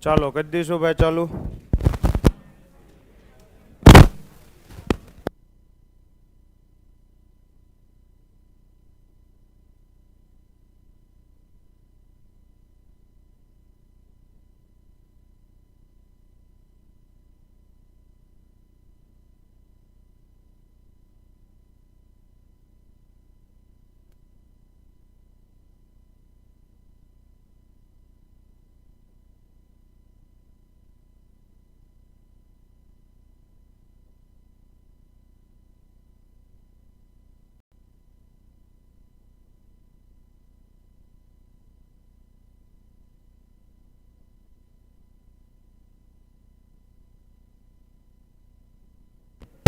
ચાલો કરી દઈશું ભાઈ ચાલુ.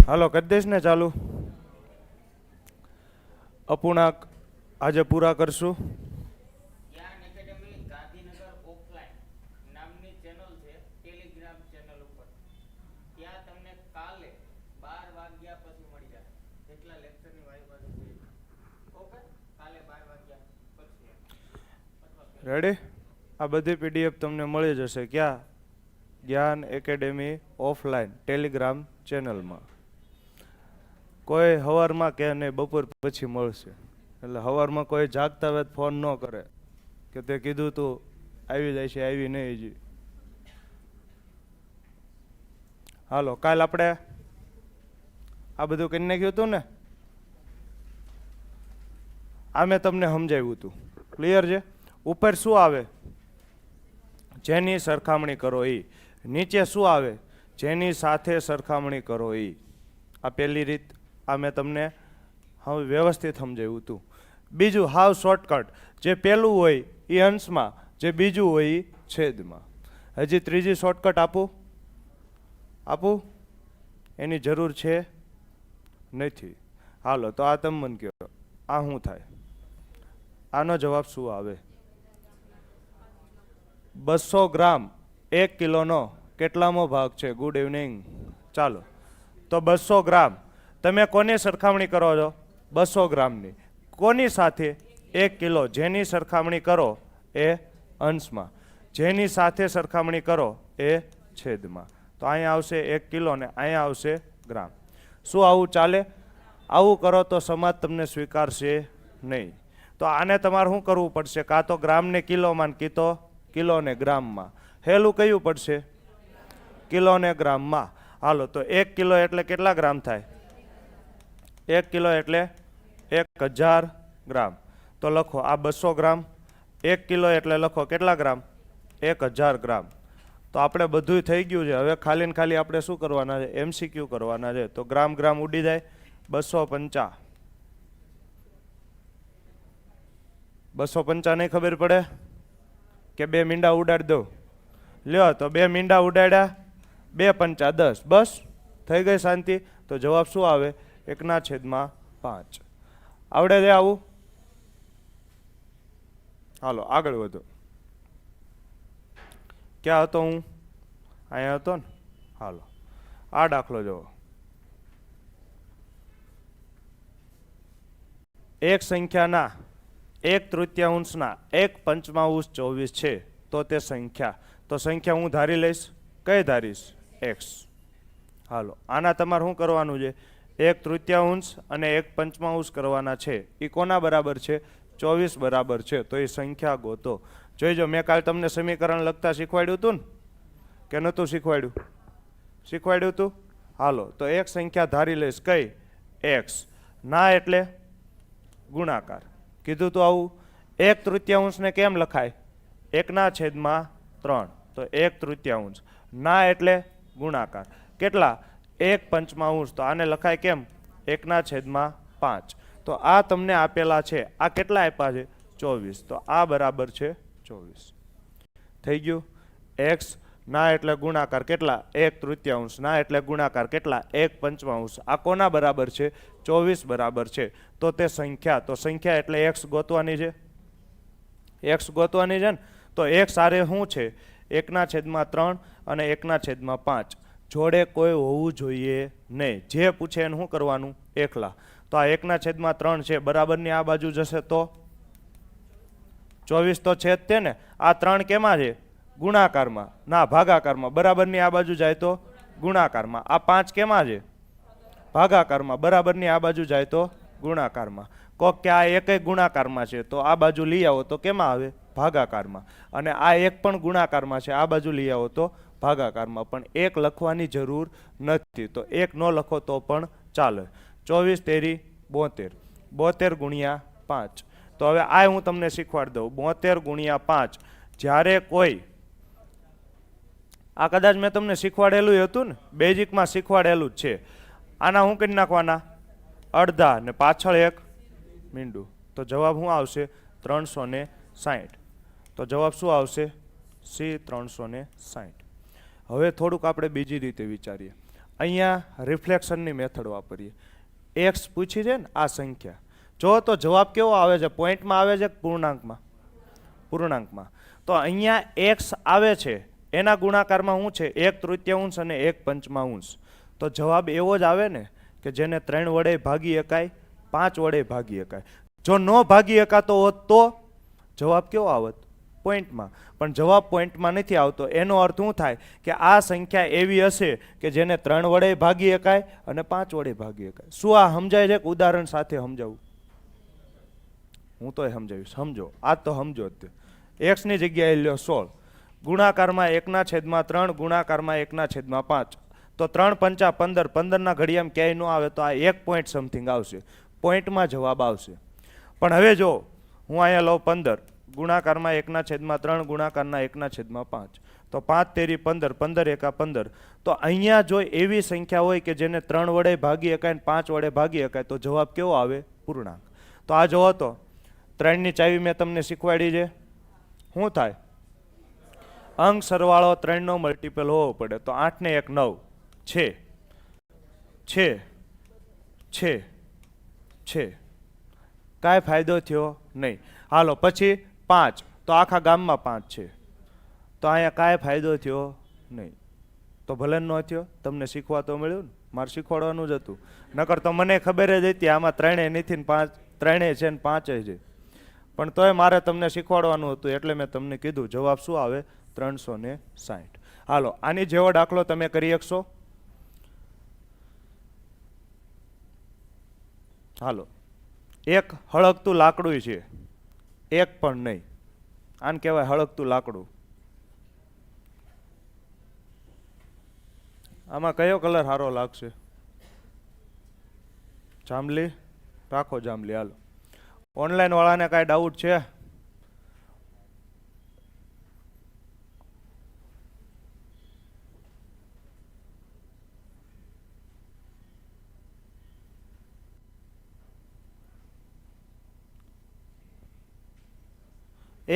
હાલો કરી દઈશ ને ચાલુ. અપૂર્ણાંક આજે પૂરા કરશું. જ્ઞાન એકેડેમી ગાંધીનગર ઓફલાઈન નામની ચેનલ છે ટેલિગ્રામ ચેનલ ઉપર. ત્યાં તમને કાલે 12 વાગ્યા પછી મળી જશે. જેટલા લેક્ચરની વારી બાજુ છે. ઓકે, કાલે 12 વાગ્યા પછી. રેડી? આ બધી પીડીએફ તમને મળી જશે ક્યાં? જ્ઞાન એકેડેમી ઓફલાઈન ટેલિગ્રામ ચેનલમાં. કોઈ સવારમાં કે નહીં, બપોર પછી મળશે. એટલે સવારમાં કોઈ જાગતા હોય ફોન ન કરે કે તે કીધું તું આવી જાય છે, આવી નહીં હજી. હાલો કાલ આપણે આ બધું કરી નાખ્યું હતું ને, આ મેં તમને સમજાવ્યું હતું. ક્લિયર છે? ઉપર શું આવે? જેની સરખામણી કરો એ. નીચે શું આવે? જેની સાથે સરખામણી કરો એ. આ પહેલી રીત. આ મેં તમને હવે વ્યવસ્થિત સમજાવ્યું હતું. બીજું હાવ શોર્ટકટ, જે પહેલું હોય એ અંશમાં, જે બીજું હોય એ છેદમાં. હજી ત્રીજી શોર્ટકટ આપું? એની જરૂર છે નથી. હાલો તો આ તમે મને કહો, આ શું થાય? આનો જવાબ શું આવે? 200 ગ્રામ 1 કિલોનો કેટલામો ભાગ છે? Good evening. ચાલો તો 200 ગ્રામ તમે કોની સરખામણી કરો છો? 200 ગ્રામની. કોની સાથે? 1 કિલો. જેની સરખામણી કરો એ અંશમાં, જેની સાથે સરખામણી કરો એ છેદમાં. તો અહીંયા આવશે 1 કિલો ને અહીંયા આવશે ગ્રામ. શું આવું ચાલે? આવું કરો તો સમાજ તમને સ્વીકારશે નહીં. તો આને તમારે શું કરવું પડશે? કાં તો ગ્રામને કિલોમાં, કી તો કિલોને ગ્રામમાં. હેલું કયું પડશે? કિલોને ગ્રામમાં. હાલો તો 1 કિલો એટલે કેટલા ગ્રામ થાય? 1 કિલો એટલે 1000 ગ્રામ. તો લખો આ 200 ગ્રામ. 1 કિલો એટલે લખો કેટલા ગ્રામ? 1000 ગ્રામ. તો આપણે બધું થઈ ગયું છે. હવે ખાલી ને ખાલી આપણે શું કરવાના છે? MCQ કરવાના છે. તો ગ્રામ ગ્રામ ઉડી જાય. 250. 250 નહીં ખબર પડે કે 2 મીંડા ઉડાડી દો? લ્યો તો 2 મીંડા ઉડાડ્યા, 2 પંચા 10. બસ થઈ ગઈ શાંતિ. તો જવાબ શું આવે? 1/5. આવડે છે આવું? હાલો આગળ વધો. ક્યાં હતો હું? અહીંયા હતો ને. હાલો આ દાખલો જુઓ. એક સંખ્યાના 1/3 1/5 24 છે તો તે સંખ્યા. તો સંખ્યા હું ધારી લઈશ. કઈ ધારીશ? x. હાલો આના તમારે શું કરવાનું છે? 1/3 અને 1/5 કરવાના છે. એ કોના બરાબર છે? 24 બરાબર છે. તો એ સંખ્યા ગોતો. જોઈજો, મેં કાલે તમને સમીકરણ લખતા શીખવાડ્યું હતું ને કે નહોતું શીખવાડ્યું? શીખવાડ્યું હતું. હાલો તો એક સંખ્યા ધારી લઈશ. કઈ? x. ના એટલે ગુણાકાર. કીધું તો આવું. 1/3 ને કેમ લખાય? 1/3. તો 1/3. ના એટલે ગુણાકાર. કેટલા? 1/5. તો આને લખાય કેમ? 1/5. તો આ તમને આપેલા છે. આ કેટલા આપ્યા છે? 24. તો આ બરાબર છે 24. થઈ ગયું. x ના એટલે ગુણાકાર કેટલા? 1/3. ના એટલે ગુણાકાર કેટલા? 1/5. આ કોના બરાબર છે? 24 બરાબર છે. તો તે સંખ્યા. તો સંખ્યા એટલે x ગોતવાની છે. x ગોતવાની છે ને. તો x આરે શું છે? 1/3 અને 1/5. જોડે કોઈ હોવું જોઈએ નહીં. જે પૂછે એને શું કરવાનું? એકલા. તો આ 1/3 છે, બરાબરની આ બાજુ જશે તો 24 તો છે જ તે ને. આ 3 કેમાં છે? ગુણાકારમાં, ના ભાગાકારમાં. બરાબરની આ બાજુ જાય તો ગુણાકારમાં. આ 5 કેમાં છે? ભાગાકારમાં. બરાબરની આ બાજુ જાય તો ગુણાકારમાં. કોક કે આ એક ગુણાકારમાં છે તો આ બાજુ લઈ આવો તો કેમાં આવે? ભાગાકારમાં. અને આ એક પણ ગુણાકારમાં છે, આ બાજુ લઈ આવો તો ભાગાકારમાં. પણ એક લખવાની જરૂર નથી, તો એક ન લખો તો પણ ચાલે. 24 તેરી 72, 72 ગુણ્યા 5. તો હવે આ હું તમને શીખવાડી દઉં. 72 ગુણ્યા 5. જ્યારે કોઈ, આ કદાચ મેં તમને શીખવાડેલું હતું ને, બેઝિકમાં શીખવાડેલું જ છે. આના હું કરી નાખવાના અડધા ને પાછળ એક મીંડું. તો જવાબ શું આવશે? 360. તો જવાબ શું આવશે? સી 360. હવે થોડુંક આપણે બીજી રીતે વિચારીએ. અહીંયા રિફ્લેક્શનની મેથડ વાપરીએ. એક્સ પૂછી છે ને આ સંખ્યા, જો તો જવાબ કેવો આવે છે? પોઈન્ટમાં આવે છે કે પૂર્ણાંકમાં? પૂર્ણાંકમાં. તો અહીંયા એક્સ આવે છે, એના ગુણાકારમાં શું છે? 1/3 અને 1/5. તો જવાબ એવો જ આવે ને કે જેને 3 વડે ભાગી શકાય, 5 વડે ભાગી શકાય. જો ન ભાગી શકાતો હોત તો જવાબ કેવો આવત? પોઈન્ટમાં. પણ જવાબ પોઈન્ટમાં નથી આવતો. એનો અર્થ શું થાય? કે આ સંખ્યા એવી હશે કે જેને 3 વડે ભાગી શકાય અને 5 વડે ભાગી શકાય. શું આ સમજાય છે કે ઉદાહરણ સાથે સમજાવું? હું તો સમજાવીશ. સમજો, આ તો સમજો જ. એક્સ ની જગ્યાએ લ્યો 16, ગુણાકારમાં 1/3, ગુણાકારમાં 1/5. તો 3 5 15, 15 ના ઘડિયામાં ક્યાંય ન આવે તો આ 1 પોઈન્ટ સમથિંગ આવશે. પોઈન્ટમાં જવાબ આવશે. પણ હવે જો હું અહીંયા લઉં 15, ગુણાકારમાં 1/3, ગુણાકારના 1/5. તો 5 તેરી 15, 15 એકા 15. તો અહીંયા જો એવી સંખ્યા હોય કે જેને 3 વડે ભાગી શકાય અને 5 વડે ભાગી શકાય તો જવાબ કેવો આવે? પૂર્ણાંક. તો આ જોવો તો 3 ની ચાવી મેં તમને શીખવાડી છે. શું થાય? અંક સરવાળો 3 નો મલ્ટીપલ હોવો પડે. તો 8 ને 1 9 છે. કાંઈ ફાયદો થયો નહીં. હાલો પછી 5, તો આખા ગામમાં 5 છે. તો અહીંયા કાંઈ ફાયદો થયો નહીં. તો ભલે ન થયો, તમને શીખવા તો મળ્યું ને. મારે શીખવાડવાનું જ હતું. નકર તો મને ખબર જ હતી આમાં 3 નથી ને 5, 3 છે ને 5 છે. પણ તોય મારે તમને શીખવાડવાનું હતું એટલે મેં તમને કીધું. જવાબ શું આવે? 360. હાલો આની જેવો દાખલો તમે કરી શકશો? હાલો, એક હળગતું લાકડું છે, એક પણ નહીં. આને કહેવાય હળગતું લાકડું. આમાં કયો કલર સારો લાગશે? જાંબલી રાખો, જાંબલી. હાલો, ઓનલાઈન વાળાને કાંઈ ડાઉટ છે?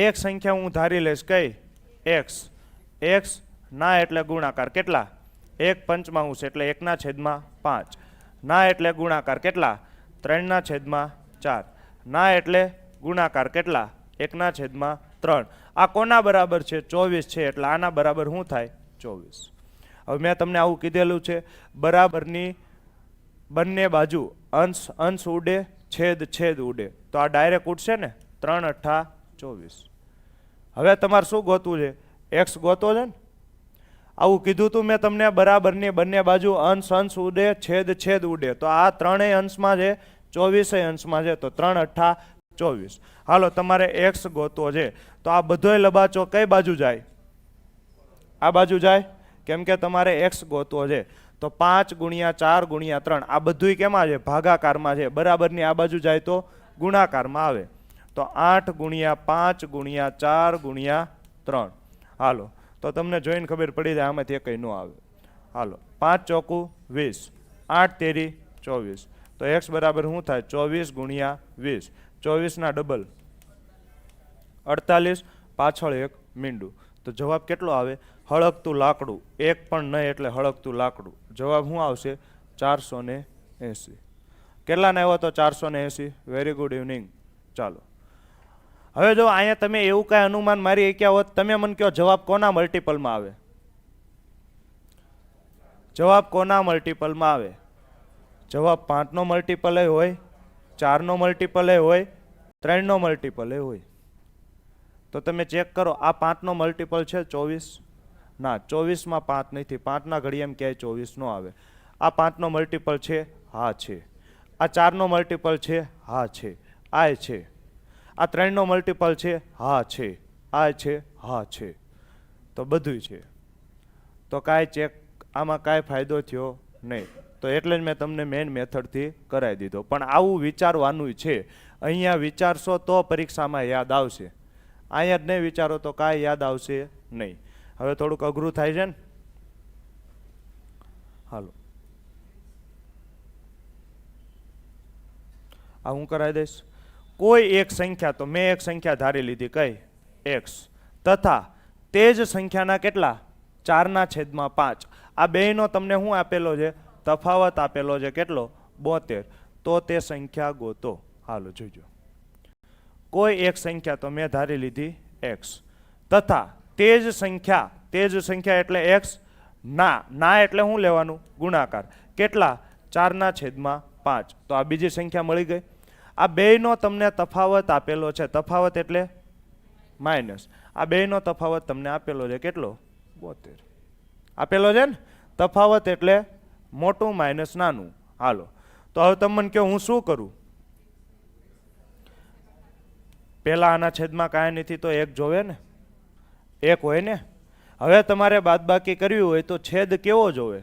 એક સંખ્યા હું ધારી લઈશ. કઈ? એક્સ. એક્સ ના એટલે ગુણાકાર કેટલા? 1/5 એટલે 1/5. ના એટલે ગુણાકાર કેટલા? 3/4. ના એટલે ગુણાકાર કેટલા? 1/3. આ કોના બરાબર છે? 24 છે. એટલે આના બરાબર શું થાય? 24. હવે મેં તમને આવું કીધેલું છે, બરાબરની બંને બાજુ અંશ અંશ ઉડે, છેદ છેદ ઉડે. તો આ ડાયરેક્ટ ઉડશે ને. 3 8 24. હવે તમારે શું ગોતવું છે? એક્સ ગોતો છે ને. આવું કીધું તું મેં તમને, બરાબરની બંને બાજુ અંશ અંશ ઉડે, છેદ છેદ ઉડે. તો આ 3 અંશમાં છે, 24 અંશમાં છે. તો 3 8 24. હાલો તમારે એક્સ ગોતવો છે. તો આ બધોય લબાચો કઈ બાજુ જાય? આ બાજુ જાય, કેમ કે તમારે એક્સ ગોતવો છે. તો 5 ગુણ્યા 4 ગુણ્યા 3 આ બધુંય કેમાં છે? ભાગાકારમાં છે. બરાબરની આ બાજુ જાય તો ગુણાકારમાં આવે. તો 8 ગુણ્યા 5 ગુણ્યા 4 ગુણ્યા 3. હાલો, તો તમને જોઈને ખબર પડી જાય આમાંથી કંઈ ન આવે. હાલો, 5 ચોકું 20, 8 તેરી 24. તો એક્સ બરાબર શું થાય? 24 ગુણ્યા 20. 24 ના ડબલ 48, પાછળ એક મીંડું. તો જવાબ કેટલો આવે? હળગતું લાકડું. એક પણ નહીં એટલે હળગતું લાકડું. જવાબ શું આવશે? 480. કેટલાને આવ્યો તો? 480. Very good evening. ચાલો, હવે જો અહીંયા તમે એવું કાંઈ અનુમાન મારી શક્યા હોત, તમે મને કહો જવાબ કોના મલ્ટીપલમાં આવે? જવાબ કોના મલ્ટીપલમાં આવે? જવાબ 5 નો મલ્ટીપલ હોય, 4 નો મલ્ટીપલ હોય, 3 નો મલ્ટીપલ હોય. તો તમે ચેક કરો, આ 5નો મલ્ટિપલ છે 24? ના, 24માં 5 નથી. 5ના ઘડિયામાં ક્યાંય 24 નો આવે. આ 5નો મલ્ટિપલ છે? હા છે. આ 4નો મલ્ટિપલ છે? હા છે. આ છે. આ 3નો મલ્ટિપલ છે? હા છે. આ છે? હા છે. તો બધું છે. તો કાંઈ ચેક આમાં કાંઈ ફાયદો થયો નહીં. તો એટલે જ મેં તમને મેઇન મેથડથી કરાવી દીધો. પણ આવું વિચારવાનું છે. અહીંયા વિચારશો તો પરીક્ષામાં યાદ આવશે. અહીંયા જ નહીં વિચારો તો કાંઈ યાદ આવશે નહીં. હવે થોડુંક અઘરું થાય છે ને. હાલો, આ હું કરાવી દઈશ. કોઈ એક સંખ્યા, તો મેં એક સંખ્યા ધારી લીધી, કઈ? x, તથા તે જ સંખ્યાના કેટલા? 4/5. આ બેયનો તમને શું આપેલો છે? તફાવત આપેલો છે કેટલો? 72. તો તે સંખ્યા ગોતો. હાલો જોજો. કોઈ એક સંખ્યા, તો મેં ધારી લીધી x, તથા તે જ સંખ્યા એટલે x, ના એટલે શું લેવાનું? ગુણાકાર. કેટલા? 4/5. તો આ બીજી સંખ્યા મળી ગઈ. આ બેયનો તમને તફાવત આપેલો છે. તફાવત એટલે માઇનસ. આ બેયનો તફાવત તમને આપેલો છે કેટલો? 72 આપેલો છે ને. તફાવત એટલે મોટું માઇનસ નાનું. હાલો, તો હવે તમે મને કહો હું શું કરું? પેલા આના છેદમાં કાંઈ નથી તો એક જોવે ને, એક હોય ને. હવે તમારે બાદબાકી કરવી હોય તો છેદ કેવો જોવે?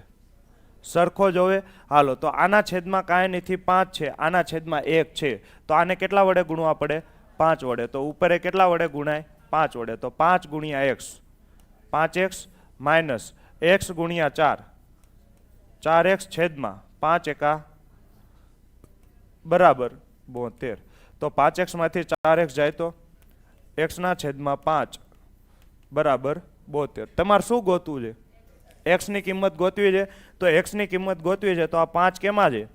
સરખો જોવે. હાલો, તો આના છેદમાં કાંઈ નથી, 5 છે. આના છેદમાં 1 છે. તો આને કેટલા વડે ગુણવા પડે? 5 વડે. તો ઉપરે કેટલા વડે ગુણાય? 5 વડે. તો 5 ગુણ્યા x, 5x માઇનસ x ગુણ્યા 4, 4x છેદમાં 5 એકા બરાબર 72. તો 5x માંથી 4x જાય તો x ના છેદમાં 5 બરાબર 72. તમારે શું ગોતવું છે? x ની કિંમત ગોતવી છે. તો x ની કિંમત ગોતવી છે તો આ 5 કેમાં છે?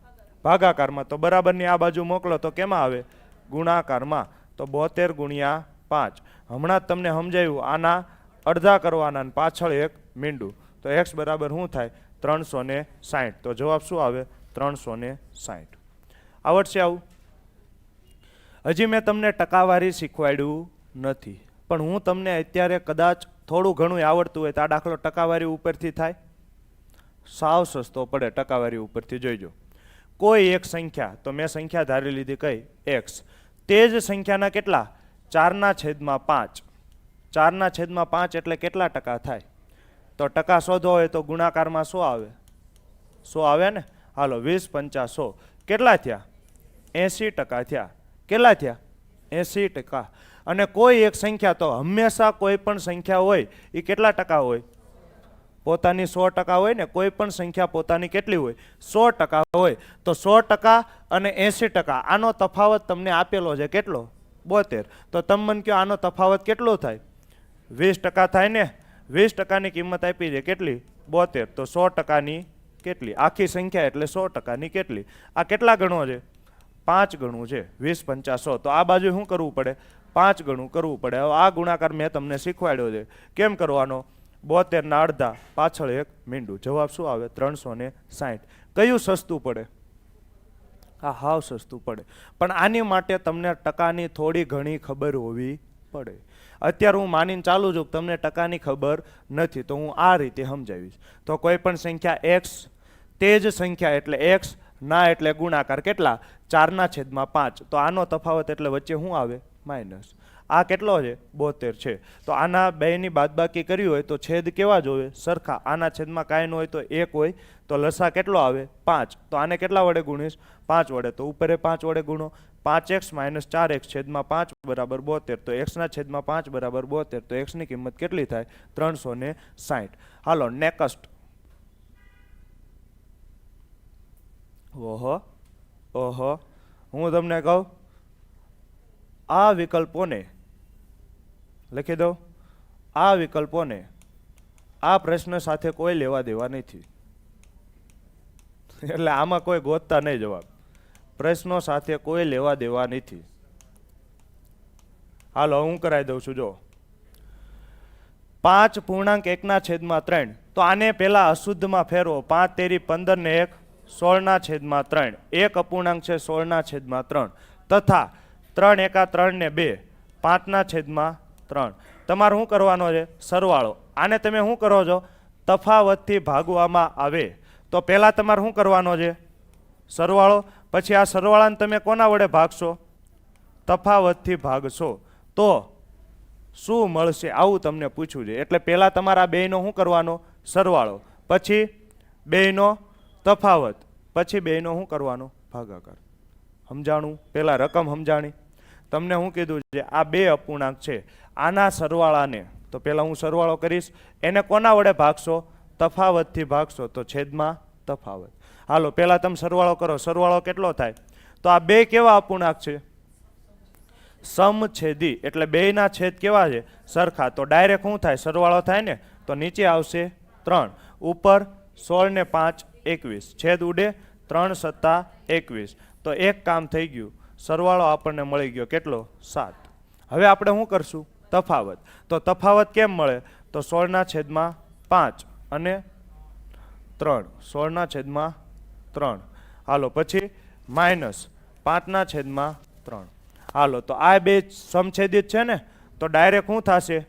ભાગાકારમાં. તો બરાબરની આ બાજુ મોકલો તો કેમાં આવે? ગુણાકારમાં. તો 72 ગુણ્યા 5. હમણાં જ તમને સમજાયું. આના અડધા કરવાના અને પાછળ એક મીંડું. તો x બરાબર શું થાય? 360. તો જવાબ શું આવે? 360. આવડશે આવું? હજી મેં તમને ટકાવારી શીખવાડ્યું નથી, પણ હું તમને અત્યારે કદાચ થોડું ઘણું આવડતું હોય તો આ દાખલો ટકાવારી ઉપરથી થાય. સાવ સસ્તો પડે ટકાવારી ઉપરથી. જોઈજો. કોઈ એક સંખ્યા, તો મેં સંખ્યા ધારી લીધી કઈ? x. તે જ સંખ્યાના કેટલા? 4/5. 4/5 એટલે કેટલા ટકા થાય? તો ટકા શોધો હોય તો ગુણાકારમાં શું આવે? 100 આવે ને. હાલો, 20 5 100 કેટલા થયા? 80% થયા. કેટલા થયા? 80%. અને કોઈ એક સંખ્યા, તો હંમેશા કોઈ પણ સંખ્યા હોય એ કેટલા ટકા હોય? પોતાની 100% હોય ને. કોઈ પણ સંખ્યા પોતાની કેટલી હોય? 100% હોય. તો 100% અને 80%, આનો તફાવત તમને આપેલો છે કેટલો? 72. તો તમે મને કહો આનો તફાવત કેટલો થાય? 20% થાય ને. 20%ની કિંમત આપી છે કેટલી? 72. તો 100%ની કેટલી? આખી સંખ્યા એટલે 100%ની કેટલી? આ કેટલા ગણો છે? 5 ગણું છે. 20 5 100. તો આ બાજુ શું કરવું પડે? 5 ગણું કરવું પડે. હવે આ ગુણાકાર મેં તમને શીખવાડ્યો છે. કેમ કરવાનો? 72 ના અડધા પાછળ એક મીંડું. જવાબ શું આવે? 360. કયું સસ્તું પડે? આ હાવ સસ્તું પડે. પણ આની માટે તમને ટકાની થોડી ઘણી ખબર હોવી પડે. અત્યારે હું માનીને ચાલુ છું કે તમને ટકાની ખબર નથી, તો હું આ રીતે સમજાવીશ. તો કોઈ પણ સંખ્યા x, તે જ સંખ્યા એટલે x, ના એટલે ગુણાકાર. કેટલા? 4/5. તો આનો તફાવત એટલે વચ્ચે શું આવે? માઇનસ. આ કેટલો છે? 72 છે. તો આના બેની બાદબાકી કરવી હોય તો છેદ કેવા જોવે? સરખા. આના છેદમાં કાંઈ ન હોય તો 1 હોય. તો લસા કેટલો આવે? 5. તો આને કેટલા વડે ગુણીશ? 5 વડે. તો ઉપરે 5 વડે ગુણો. 5x માઇનસ 4x છેદમાં 5 બરાબર 72. તો x ના છેદમાં 5 બરાબર 72. તો x ની કિંમત કેટલી થાય? 360. હાલો નેક્સ્ટ. ઓહો, હું તમને કહું, આ વિકલ્પોને લખી દઉં. આ વિકલ્પોને આ પ્રશ્ન સાથે કોઈ લેવા દેવા નથી. એટલે આમાં કોઈ ગોતતા નહીં જવાબ. પ્રશ્નો સાથે કોઈ લેવા દેવા નથી. હાલો હું કરાવી દઉં છું. જો 5.1/3. તો આને પેલા અશુદ્ધમાં ફેરવો. 5 તેરી 15 ને 1 16/3. એક અપૂર્ણાંક છે 16/3. તથા 3 એકા 3 ને 2 5/3. 3. તમારે શું કરવાનો છે? સરવાળો. આને તમે શું કરો છો? તફાવતથી ભાગવામાં આવે. તો પહેલાં તમારે શું કરવાનો છે? સરવાળો. પછી આ સરવાળાને તમે કોના વડે ભાગશો? તફાવતથી ભાગશો. તો શું મળશે? આવું તમને પૂછ્યું છે. એટલે પહેલાં તમારે આ બેયનો શું કરવાનો? સરવાળો. પછી બેયનો તફાવત. પછી બેયનો શું કરવાનો? ભાગાકાર. સમજાણું? પહેલાં રકમ સમજાણી. તમને શું કીધું છે? આ બે અપૂર્ણાંક છે, આના સરવાળાને, તો પહેલાં હું સરવાળો કરીશ, એને કોના વડે ભાગશો? તફાવતથી ભાગશો. તો છેદમાં તફાવત. હાલો પહેલાં તમે સરવાળો કરો. સરવાળો કેટલો થાય? તો આ બે કેવા અપૂર્ણાંક છે? સમછેદી. એટલે બેયના છેદ કેવા છે? સરખા. તો ડાયરેક્ટ શું થાય? સરવાળો થાય ને. તો નીચે આવશે 3, ઉપર 16 ને 5 21, છેદ ઉડે 3 સત્તા 21. તો એક કામ થઈ ગયું. સરવાળો આપણને મળી ગયો કેટલો? 7. હવે આપણે શું કરશું? તફાવત. તો તફાવત કેમ મળે? તો 16/5 અને 3. 16/3. હાલો પછી -5/3. હાલો તો આ બે સમછેદિત છે ને, તો ડાયરેક્ટ શું થશે?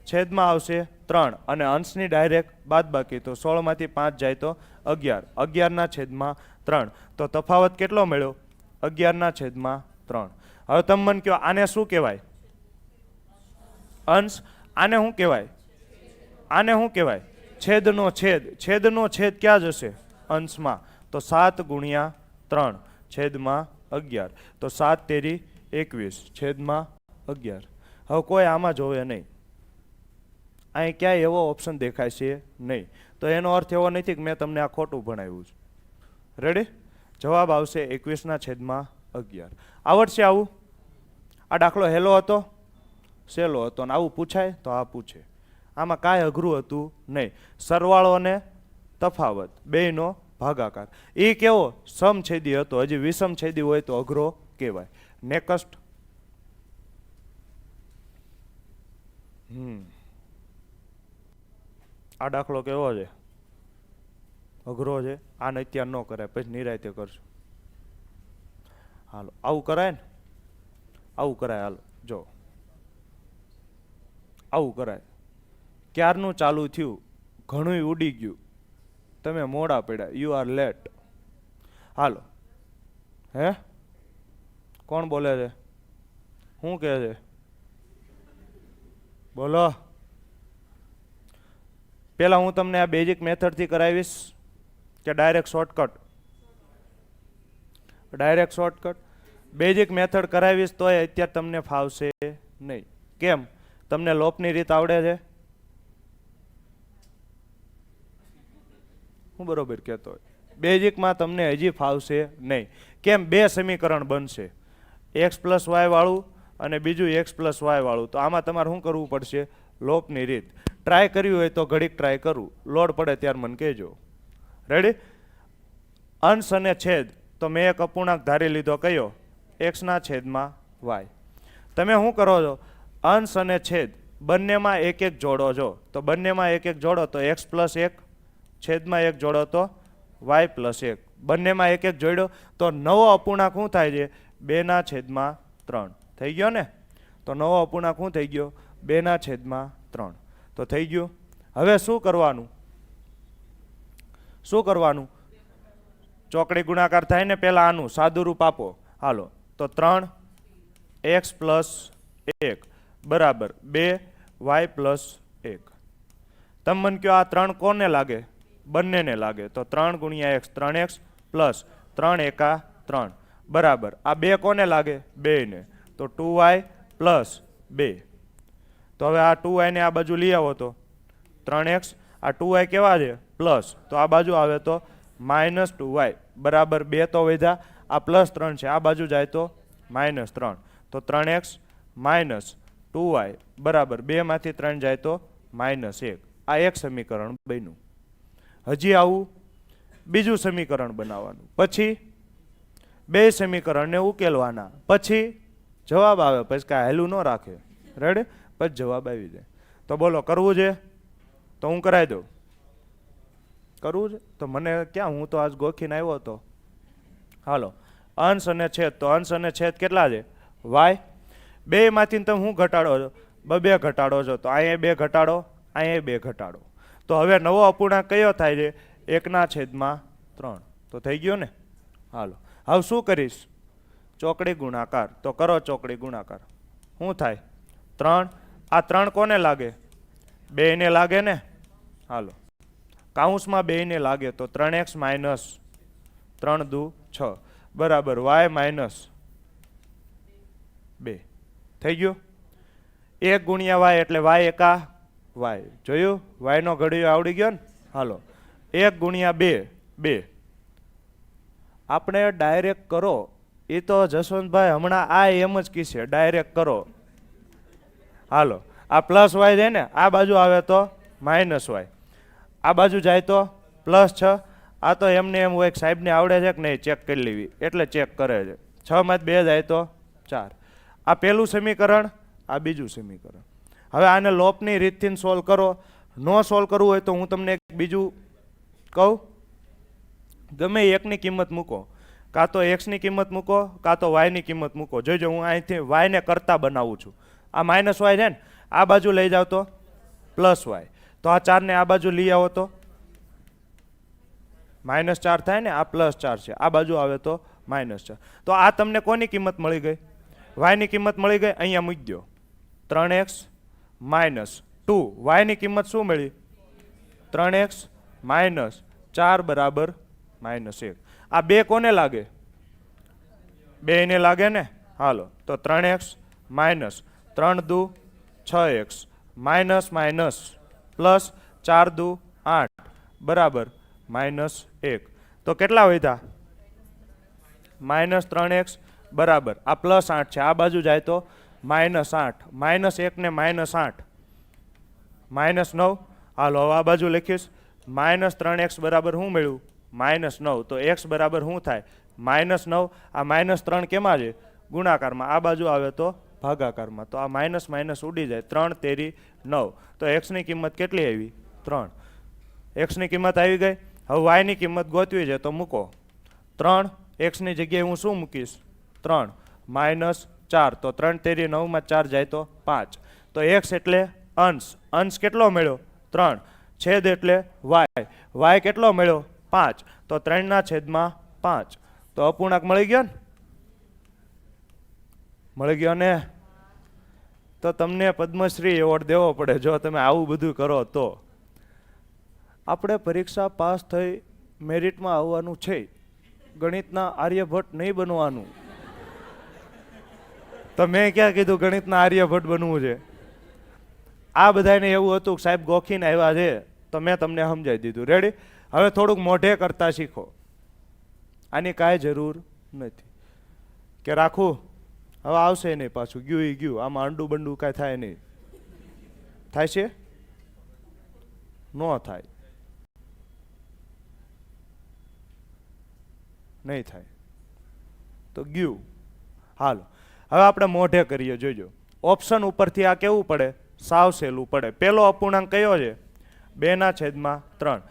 છેદમાં આવશે 3 અને અંશની ડાયરેક્ટ બાદબાકી. તો 16માંથી 5 જાય તો 11. 11/3. તો તફાવત કેટલો મળ્યો? 11/3. હવે તમે મને કહો આને શું કહેવાય? અંશ. આને શું કહેવાય? આને શું કહેવાય? છેદનો છેદ. છેદનો છેદ ક્યાં જશે? અંશમાં. તો 7 × 3 છેદમાં 11. તો 7 તેરી 21 છેદમાં 11. હવે કોઈ આમાં જોવે નહીં. અહીં ક્યાંય એવો ઓપ્શન દેખાય છે નહીં. તો એનો અર્થ એવો નથી કે મેં તમને આ ખોટું ભણાવ્યું છે. રેડી? જવાબ આવશે 21/11. આવડશે આવું? આ દાખલો હેલો હતો? સહેલો હતો? ને આવું પૂછાય? તો આ પૂછે. આમાં કાંઈ અઘરું હતું નહીં. સરવાળો અને તફાવત બેયનો ભાગાકાર. એ કેવો? સમછેદી હતો. હજી વિષમછેદી હોય તો અઘરો કહેવાય. નેક્સ્ટ. આ દાખલો કેવો છે? અઘરો છે. આને અત્યારે ન કરાય, પછી નિરાયતે કરશું. હાલો આવું કરાય ને? આવું કરાય. હાલો જો આવું કરાય. ક્યારનું ચાલુ થયું, ઘણું ઉડી ગયું, તમે મોડા પડ્યા, યુ આર લેટ. હાલો હે કોણ બોલે છે? શું કહે છે? બોલો. પહેલા હું તમને આ બેઝિક મેથડથી કરાવીશ કે direct shortcut? Direct shortcut. Basic method કરાવીશ તોય અત્યારે તમને ફાવશે નહીં. કેમ? તમને લોપની રીત આવડે છે? હું બરોબર કહેતો હોય. બેઝિકમાં તમને હજી ફાવશે નહીં. કેમ? બે સમીકરણ બનશે, x + y વાળું અને બીજું x + y વાળું. તો આમાં તમારે શું કરવું પડશે? લોપની રીત. ટ્રાય કર્યું હોય તો ઘડીક ટ્રાય કરું, લોડ પડે ત્યારે મને કહેજો. રેડી? અંશ અને છેદ. તો મેં એક અપૂર્ણાંક ધારી લીધો. કયો? x/y. તમે શું કરો છો? અંશ અને છેદ બંનેમાં એક એક જોડો છો. તો બંનેમાં એક એક જોડો તો x + 1 છેદમાં 1 જોડો તો y + 1. બંનેમાં એક એક જોડ્યો તો નવો અપૂર્ણાંક શું થાય છે? 2/3 થઈ ગયો ને? તો નવો અપૂર્ણાંક શું થઈ ગયો? 2/3. તો થઈ ગયું. હવે શું કરવાનું? શું કરવાનું? ચોકડી ગુણાકાર થાય ને, પહેલા આનું સાદું રૂપ આપો. હાલો તો 3x + 1 બરાબર 2y + 1. તમે મને કહો આ 3 કોને લાગે? બંનેને લાગે. તો 3 × x 3x + 3 × 3 બરાબર આ 2 કોને લાગે? 2 ને. તો 2y + 2. તો હવે આ 2y ને આ બાજુ લઈ આવો તો 3x. આ 2y કેવા છે? પ્લસ. તો આ બાજુ આવે તો -2y બરાબર 2 તો વધ્યા. આ +3 છે, આ બાજુ જાય તો -3. તો 3x - 2y બરાબર 2 માંથી 3 જાય તો -1. આ એક સમીકરણ બન્યું. હજી આવું બીજું સમીકરણ બનાવવાનું. પછી બે સમીકરણને ઉકેલવાના. પછી જવાબ આવે. પછી કાંઈ હેલું ન રાખે. રેડી? પછી જવાબ આવી જાય. તો બોલો કરવું છે? તો હું કરાવી દઉં. કરવું છે? તો મને ક્યાં, હું તો આજ ગોખીને આવ્યો હતો. હાલો અંશ અને છેદ. તો અંશ અને છેદ કેટલા છે? y. બે માંથી તમે શું ઘટાડો છો? બે ઘટાડો છો તો અહીંયા 2 ઘટાડો, અહીંયા 2 ઘટાડો. તો હવે નવો અપૂર્ણાંક કયો થાય છે? 1/3. તો થઈ ગયો ને? હાલો હવે શું કરીશ? ચોકડી ગુણાકાર. તો કરો ચોકડી ગુણાકાર. શું થાય? 3. આ 3 કોને લાગે? 2 ને લાગે ને? હાલો કાઉન્સમાં 2 ને લાગે તો 3x માઇનસ 3 દુ 6 બરાબર y માઇનસ 2 થઈ ગયું. 1 ગુણ્યા y એટલે y એકા y. જોયું? y નો ઘડિયો આવડી ગયો ને? હાલો 1 ગુણ્યા 2 2. આપણે ડાયરેક્ટ કરો એ તો જસવંતભાઈ હમણાં આ એમ જ કીશે ડાયરેક્ટ કરો. હાલો આ પ્લસ y છે ને, આ બાજુ આવે તો માઇનસ y, આ બાજુ જાય તો +6. આ તો એમને એમ હોય કે સાહેબને આવડે છે કે નહીં ચેક કરી લેવી એટલે ચેક કરે છે. 6 માંથી 2 જાય તો 4. આ પહેલું સમીકરણ, આ બીજું સમીકરણ. હવે આને લોપની રીતથી સોલ્વ કરો. નો સોલ્વ કરવું હોય તો હું તમને એક બીજું કહું. ગમે એકની કિંમત મૂકો, કાં તો એક્સની કિંમત મૂકો કાં તો વાયની કિંમત મૂકો. જોઈજો હું અહીંથી વાયને કરતા બનાવું છું. આ માઇનસ વાય છે ને, આ બાજુ લઈ જાવ તો પ્લસ વાય. તો આ 4 ને આ બાજુ લઈ આવો તો -4 થાય ને, આ +4 છે, આ બાજુ આવે તો -4. તો આ તમને કોની કિંમત મળી ગઈ? વાયની કિંમત મળી ગઈ. અહીંયા મૂકી દો 3x - 2. વાયની કિંમત શું મળી? 3x - 4 બરાબર -1. આ 2 કોને લાગે? 2 ને લાગે ને? હાલો તો 3x - 3 દુ 6x માઇનસ માઇનસ પ્લસ 4 દુ 8 બરાબર -1. તો કેટલા વધ્યા? -3x બરાબર આ +8 છે, આ બાજુ જાય તો -8. -1 ને -8 -9. હાલો હવે આ બાજુ લખીશ -3x બરાબર શું મળ્યું? -9. તો x બરાબર શું થાય? -9. આ -3 કેમાં છે? ગુણાકારમાં. આ બાજુ આવે તો ભાગાકારમાં. તો આ માઇનસ માઇનસ ઉડી જાય. 3 તેરી 9. તો x ની કિંમત કેટલી આવી? 3. x ની કિંમત આવી ગઈ. હવે y ની કિંમત ગોતવી છે તો મૂકો 3. x ની જગ્યાએ હું શું મૂકીશ? 3 -4. તો 3 તેરી 9 માં 4 જાય તો 5. તો x એટલે અંશ. અંશ કેટલો મળ્યો? 3. છેદ એટલે y. y કેટલો મળ્યો? 5. તો 3/5. તો અપૂર્ણાંક મળી ગયો ને? મળી ગયો ને? તો તમને પદ્મશ્રી એવોર્ડ દેવો પડે જો તમે આવું બધું કરો તો. આપણે પરીક્ષા પાસ થઈ મેરિટમાં આવવાનું છે. ગણિતના આર્યભટ્ટ નહીં બનવાનું. તો મેં ક્યાં કીધું ગણિતના આર્યભટ્ટ બનવું છે? આ બધાને એવું હતું કે સાહેબ ગોખીને આવ્યા છે તો મેં તમને સમજાવી દીધું. રેડી? હવે થોડુંક મોઢે કરતા શીખો. આની કાંઈ જરૂર નથી કે રાખું હવે આવશે નહીં પાછું, ગયું એ ગયું, આમાં અંડું બંડું કાંઈ થાય નહીં. થાય છે? ન થાય. નહીં થાય તો ગયું. હાલો હવે આપણે મોઢે કરીએ. જોઈજો ઓપ્શન ઉપરથી આ કેવું પડે? સાવ સહેલું પડે. પેલો અપૂર્ણાંક કયો છે? 2/3.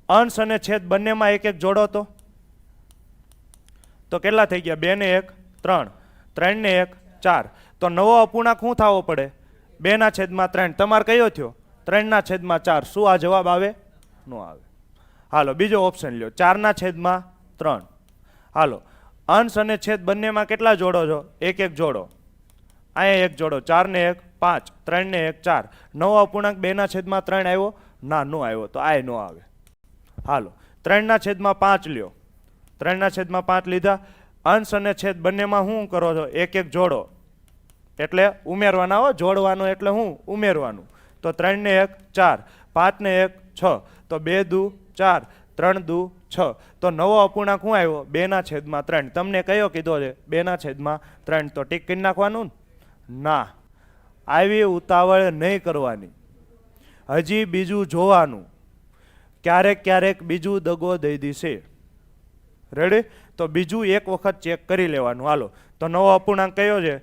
અંશ અને છેદ બંનેમાં 1 જોડો તો કેટલા થઈ ગયા? 2 ને 1 3, 3 ને 1 4. તો નવો અપૂર્ણાંક શું થવો પડે? 2/3. તમારે કયો થયો? 3/4. શું આ જવાબ આવે? નો આવે. હાલો બીજો ઓપ્શન લ્યો 4/3. હાલો અંશ અને છેદ બંનેમાં કેટલા જોડો છો? 1 જોડો. અહીંયા 1 જોડો. 4 ને 1 5, 3 ને 1 4. નવો અપૂર્ણાંક 2/3 આવ્યો? ના, નો આવ્યો. તો આ નો આવે. હાલો 3/5 લ્યો. 3/5 લીધા. અંશ અને છેદ બંનેમાં શું કરો છો? 1 જોડો એટલે ઉમેરવાના હો. જોડવાનો એટલે શું? ઉમેરવાનું. તો 3 ને 1 4, 5 ને 1 6. તો 2 દુ 4, 3 દુ 6. તો નવો અપૂર્ણાંક શું આવ્યો? 2/3. તમને કયો કીધો છે? 2/3. તો ટીક કરી નાખવાનું ના. આવી ઉતાવળ નહીં કરવાની. હજી બીજું જોવાનું. ક્યારેક ક્યારેક બીજું દગો દઈ દીશે. રેડી? તો બીજું એક વખત ચેક કરી લેવાનું. હાલો તો નવો અપૂર્ણાંક કયો છે?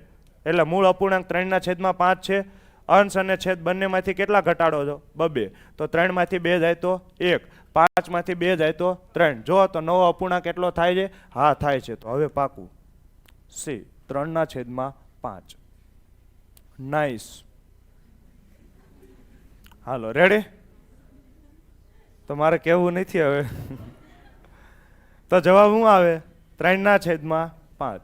એટલે મૂળ અપૂર્ણાંક 3/5 છે. અંશ અને છેદ બંનેમાંથી કેટલા ઘટાડો છો? 2. તો 3માંથી 2 જાય તો 1, 5માંથી 2 જાય તો 3. જો તો નવો અપૂર્ણાંક કેટલો થાય છે? હા થાય છે. તો હવે પાકું C 3/5. નાઇસ. હાલો રેડી? તો મારે કહેવું નથી હવે. તો જવાબ શું આવે? 3/5.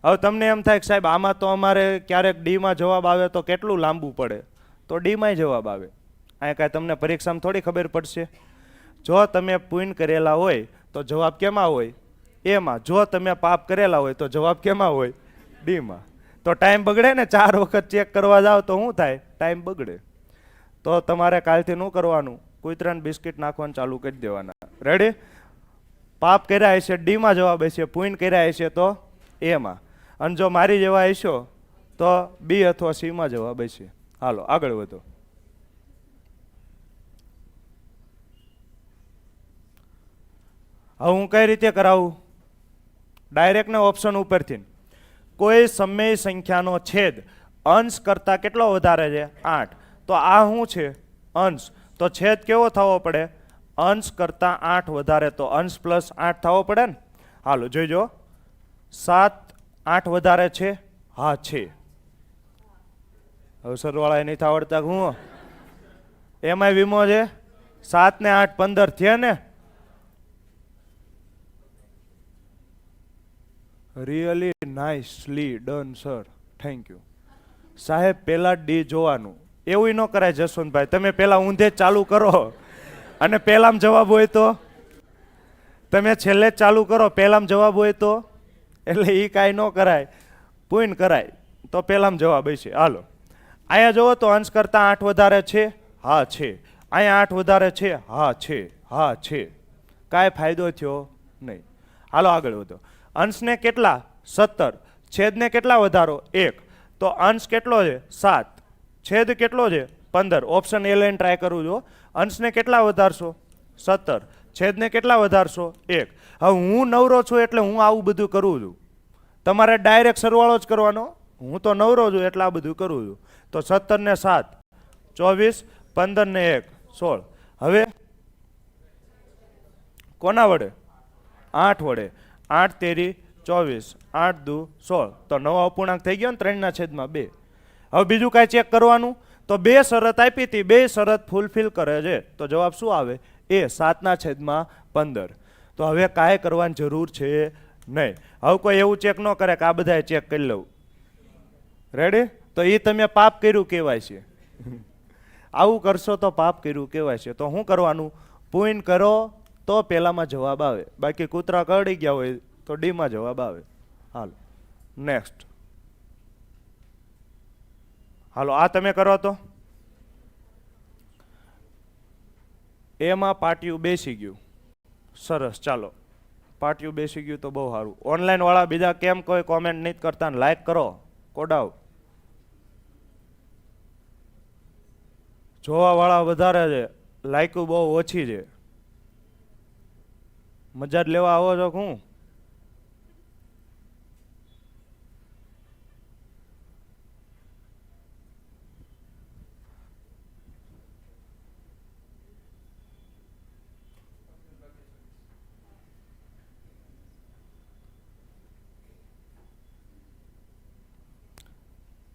હવે તમને એમ થાય કે સાહેબ આમાં તો અમારે ક્યારેક ડીમાં જવાબ આવે તો કેટલું લાંબુ પડે, તો ડીમાંય જવાબ આવે. અહીંયા કાંઈ તમને પરીક્ષામાં થોડી ખબર પડશે. જો તમે પુણ્ય કરેલા હોય તો જવાબ કેમાં હોય? એમાં. જો તમે પાપ કરેલા હોય તો જવાબ કેમાં હોય? ડીમાં. તો ટાઈમ બગડે ને, 4 વખત ચેક કરવા જાઓ તો શું થાય? ટાઈમ બગડે. તો તમારે કાલથી શું કરવાનું? કૂતરાને બિસ્કિટ નાખવાનું ચાલુ કરી દેવાના. રેડી? પાપ કર્યા હશે ડીમાં જવાબ હશે, પુણ્ય કર્યા હશે તો એમાં. અને જો મારી જેવા હશો તો બી અથવા સીમાં જવાબ હશે. હાલો આગળ વધો. હવે હું કઈ રીતે કરાવું? ડાયરેક્ટ ને ઓપ્શન ઉપરથી. કોઈ સમય સંખ્યાનો છેદ અંશ કરતા કેટલો વધારે છે? 8. તો આ શું છે? અંશ. તો છેદ કેવો થવો પડે? અંશ કરતા 8 વધારે. તો અંશ પ્લસ 8 થવો પડે ને. હાલો જોઈજો. 7 8 વધારે છે? હા છે. હવે સરવાળા નહીં આવડતા હું એમાંય વીમો છે. 7 ને 8 15 થયા ને. Really nicely done sir, thank you સાહેબ. પહેલા ડી જોવાનું. એવું ન કરાય જસવંતભાઈ, તમે પહેલા ઊંધે જ ચાલુ કરો અને પહેલામાં જવાબ હોય તો તમે છેલ્લે જ ચાલુ કરો. પહેલામાં જવાબ હોય તો એટલે એ કાંઈ ન કરાય, પૂર્ણ કરાય તો પહેલામાં જવાબ હશે. હાલો અહીંયા જુઓ તો અંશ કરતા 8 વધારે છે? હા છે. અહીંયા 8 વધારે છે? હા છે. હા છે. કાંઈ ફાયદો થયો નહીં. હાલો આગળ વધો. અંશને કેટલા? 17. છેદને કેટલા વધારો? 1. તો અંશ કેટલો છે? 7. છેદ કેટલો છે? 15. ઓપ્શન એ લઈને ટ્રાય કરું છું. અંશને કેટલા વધારશો? 17. છેદને કેટલા વધારશો? 1. હવે હું નવરો છું એટલે હું આવું બધું કરું છું. તમારે ડાયરેક્ટ સરવાળો જ કરવાનો. હું તો નવરો છું એટલે આ બધું કરું છું. તો 17 ને 7 24, 15 ને 1 16. હવે કોના વડે? 8 વડે. 8 તેરી 24, 8 દુ 16. તો નવો અપૂર્ણાંક થઈ ગયો ને 3/2. હવે બીજું કાંઈ ચેક કરવાનું? તો 2 શરત આપી હતી, 2 શરત ફૂલફિલ કરે છે. તો જવાબ શું આવે? એ 7/15. તો હવે કાંઈ કરવાની જરૂર છે નહીં. હવે કોઈ એવું ચેક ન કરે કે આ બધાએ ચેક કરી લઉં. રેડી? તો એ તમે પાપ કર્યું કહેવાય છે. આવું કરશો તો પાપ કર્યું કહેવાય છે. તો શું કરવાનું? પુણ્ય કરો તો પહેલામાં જવાબ આવે. બાકી કૂતરા કરડી ગયા હોય તો ડીમાં જવાબ આવે. હાલો નેક્સ્ટ. હાલો આ તમે કરો તો એમાં પાટિયું બેસી ગયું. સરસ. ચાલો પાટિયું બેસી ગયું તો બહુ સારું. ઓનલાઈન વાળા બીજા કેમ કોઈ કોમેન્ટ નહીં કરતા? લાઈક કરો, કોડાવ. જોવા વાળા વધારે છે, લાઈકો બહુ ઓછી છે. મજા જ લેવા આવો છો હું?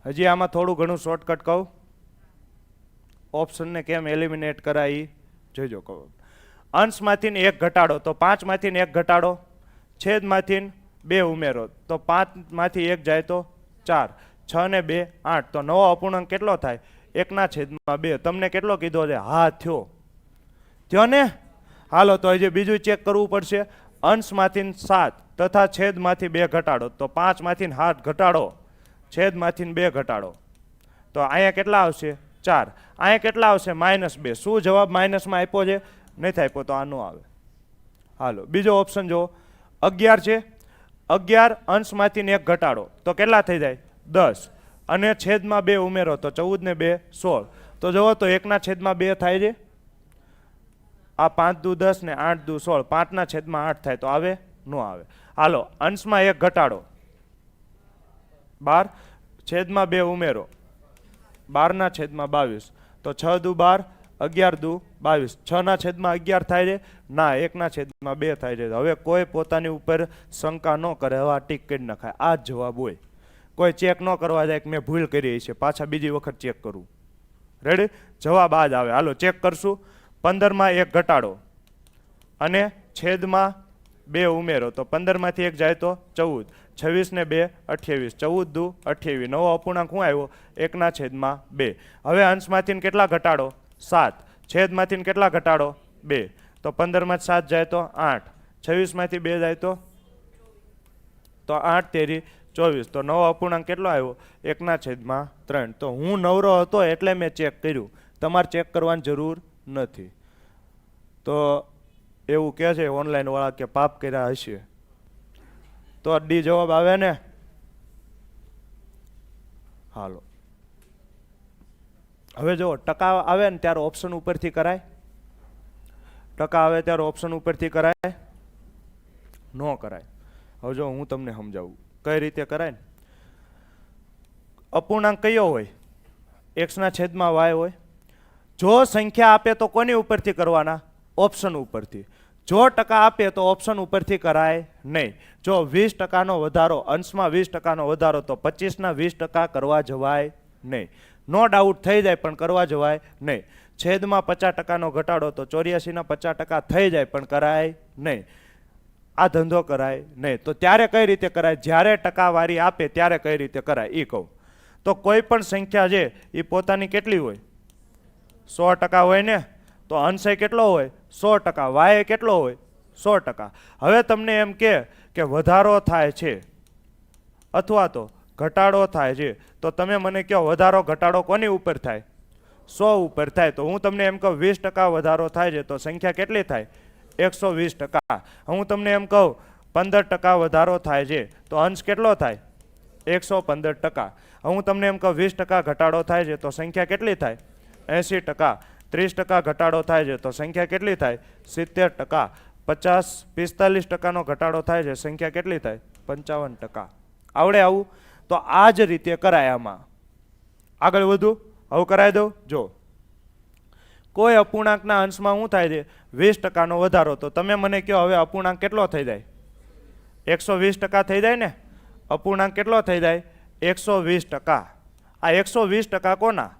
હજી આમાં થોડું ઘણું શોર્ટકટ કહું. ઓપ્શનને કેમ એલિમિનેટ કરાય જોજો. કહું અંશમાંથી 1 ઘટાડો તો 5માંથી 1 ઘટાડો. છેદમાંથી 2 ઉમેરો તો 5માંથી 1 જાય તો 4. 6 ને 2 8. તો નવો અપૂર્ણાંક કેટલો થાય? 1/2. તમને કેટલો કીધો છે? હા થયો. થયો ને? હાલો તો હજી બીજું ચેક કરવું પડશે. અંશમાંથી 7 તથા છેદમાંથી 2 ઘટાડો તો 5માંથી 7 ઘટાડો, છેદમાંથી 2 ઘટાડો. તો અહીંયા કેટલા આવશે? 4. અહીંયા કેટલા આવશે? -2. શું જવાબ માઇનસમાં આપ્યો છે? નહીં આપ્યો તો આ ન આવે. હાલો બીજો ઓપ્શન જો. 11 છે. 11 અંશમાંથી 1 ઘટાડો તો કેટલા થઈ જાય? 10. અને છેદમાં 2 ઉમેરો તો 14 ને 2 16. તો જુઓ તો 1/2 થાય છે. આ 5 દુ 10 ને 8 દુ 16. 5/8 થાય તો આવે? ન આવે. હાલો અંશમાં 1 ઘટાડો 12. છેદમાં 2 ઉમેરો 12/22. તો 6 દુ 12, 11 દુ 22. 6/11 થાય છે? ના, 1/2 થાય છે. હવે કોઈ પોતાની ઉપર શંકા ન કરે. હવે આ ટીક કરી નખાય. આ જ જવાબ હોય. કોઈ ચેક ન કરવા જાય કે મેં ભૂલ કરી છે, પાછા બીજી વખત ચેક કરું. રેડી? જવાબ આ જ આવે. હાલો ચેક કરશું. 15માં 1 ઘટાડો અને છેદમાં 2 ઉમેરો તો 15માંથી 1 જાય તો 14, 26 ને 2 28, 14 દુ 28, નવો અપૂર્ણાંક શું આવ્યો? 1/2. હવે અંશમાંથી કેટલા ઘટાડો? 7, છેદમાંથી કેટલા ઘટાડો? 2, તો 15માંથી 7 જાય તો 8, 26માંથી 2 જાય તો 8 તેરી 24, તો નવો અપૂર્ણાંક કેટલો આવ્યો? 1/3. તો હું નવરો હતો એટલે મેં ચેક કર્યું, તમારે ચેક કરવાની જરૂર નથી. તો એવું કહે છે ઓનલાઈન વાળા કે પાપ કર્યા હશે, તો ડી જવાબ આવે ને? હાલો હવે જો ટકા આવે ને ત્યારે ઓપ્શન ઉપરથી કરાય, ટકા આવે ત્યારે ઓપ્શન ઉપરથી કરાય? ન કરાય. હવે જો હું તમને સમજાવું કઈ રીતે કરાય ને. અપૂર્ણાંક કયો હોય? એક્સના છેદમાં વાય હોય. જો સંખ્યા આપે તો કોની ઉપરથી કરવાના? ઓપ્શન ઉપરથી. જો ટકા આપે તો ઓપ્શન ઉપરથી કરાય નહીં. જો 20%નો વધારો, અંશમાં 20%નો વધારો, તો 25ના 20% કરવા જવાય નહીં. નો ડાઉટ થઈ જાય પણ કરવા જવાય નહીં. છેદમાં 50%નો ઘટાડો તો 84ના 50% થઈ જાય પણ કરાય નહીં. આ ધંધો કરાય નહીં. તો ત્યારે કઈ રીતે કરાય? જ્યારે ટકાવારી આપે ત્યારે કઈ રીતે કરાય એ કહું. તો કોઈ પણ સંખ્યા છે એ પોતાની કેટલી હોય? 100% હોય ને. તો અંશ કેટલો હોય? 100%. વાય કેટલો હોય? 100%. હવે તમને એમ કે વધારો થાય છે અથવા તો ઘટાડો થાય છે, તો તમે મને કહો વધારો ઘટાડો કોની ઉપર થાય? 100 ઉપર થાય. તો હું તમને એમ કહું 20% વધારો થાય છે તો સંખ્યા કેટલી થાય? 120%. હું તમને એમ કહું 15% વધારો થાય છે તો અંશ કેટલો થાય? 115%. હું તમને એમ કહું 20% ઘટાડો થાય છે તો સંખ્યા કેટલી થાય? 80%. 30% ઘટાડો થાય છે તો સંખ્યા કેટલી થાય? 70%. 45-45%નો ઘટાડો થાય છે, સંખ્યા કેટલી થાય? 55%. આવડે આવું? તો આ જ રીતે કરાય. આમાં આગળ વધુ હવે કરાવી દઉં. જો કોઈ અપૂર્ણાંકના અંશમાં શું થાય છે? 20%નો વધારો. તો તમે મને કહો હવે અપૂર્ણાંક કેટલો થઈ જાય? 120% થઈ જાય ને. અપૂર્ણાંક કેટલો થઈ જાય? 120%. આ 120% કોના?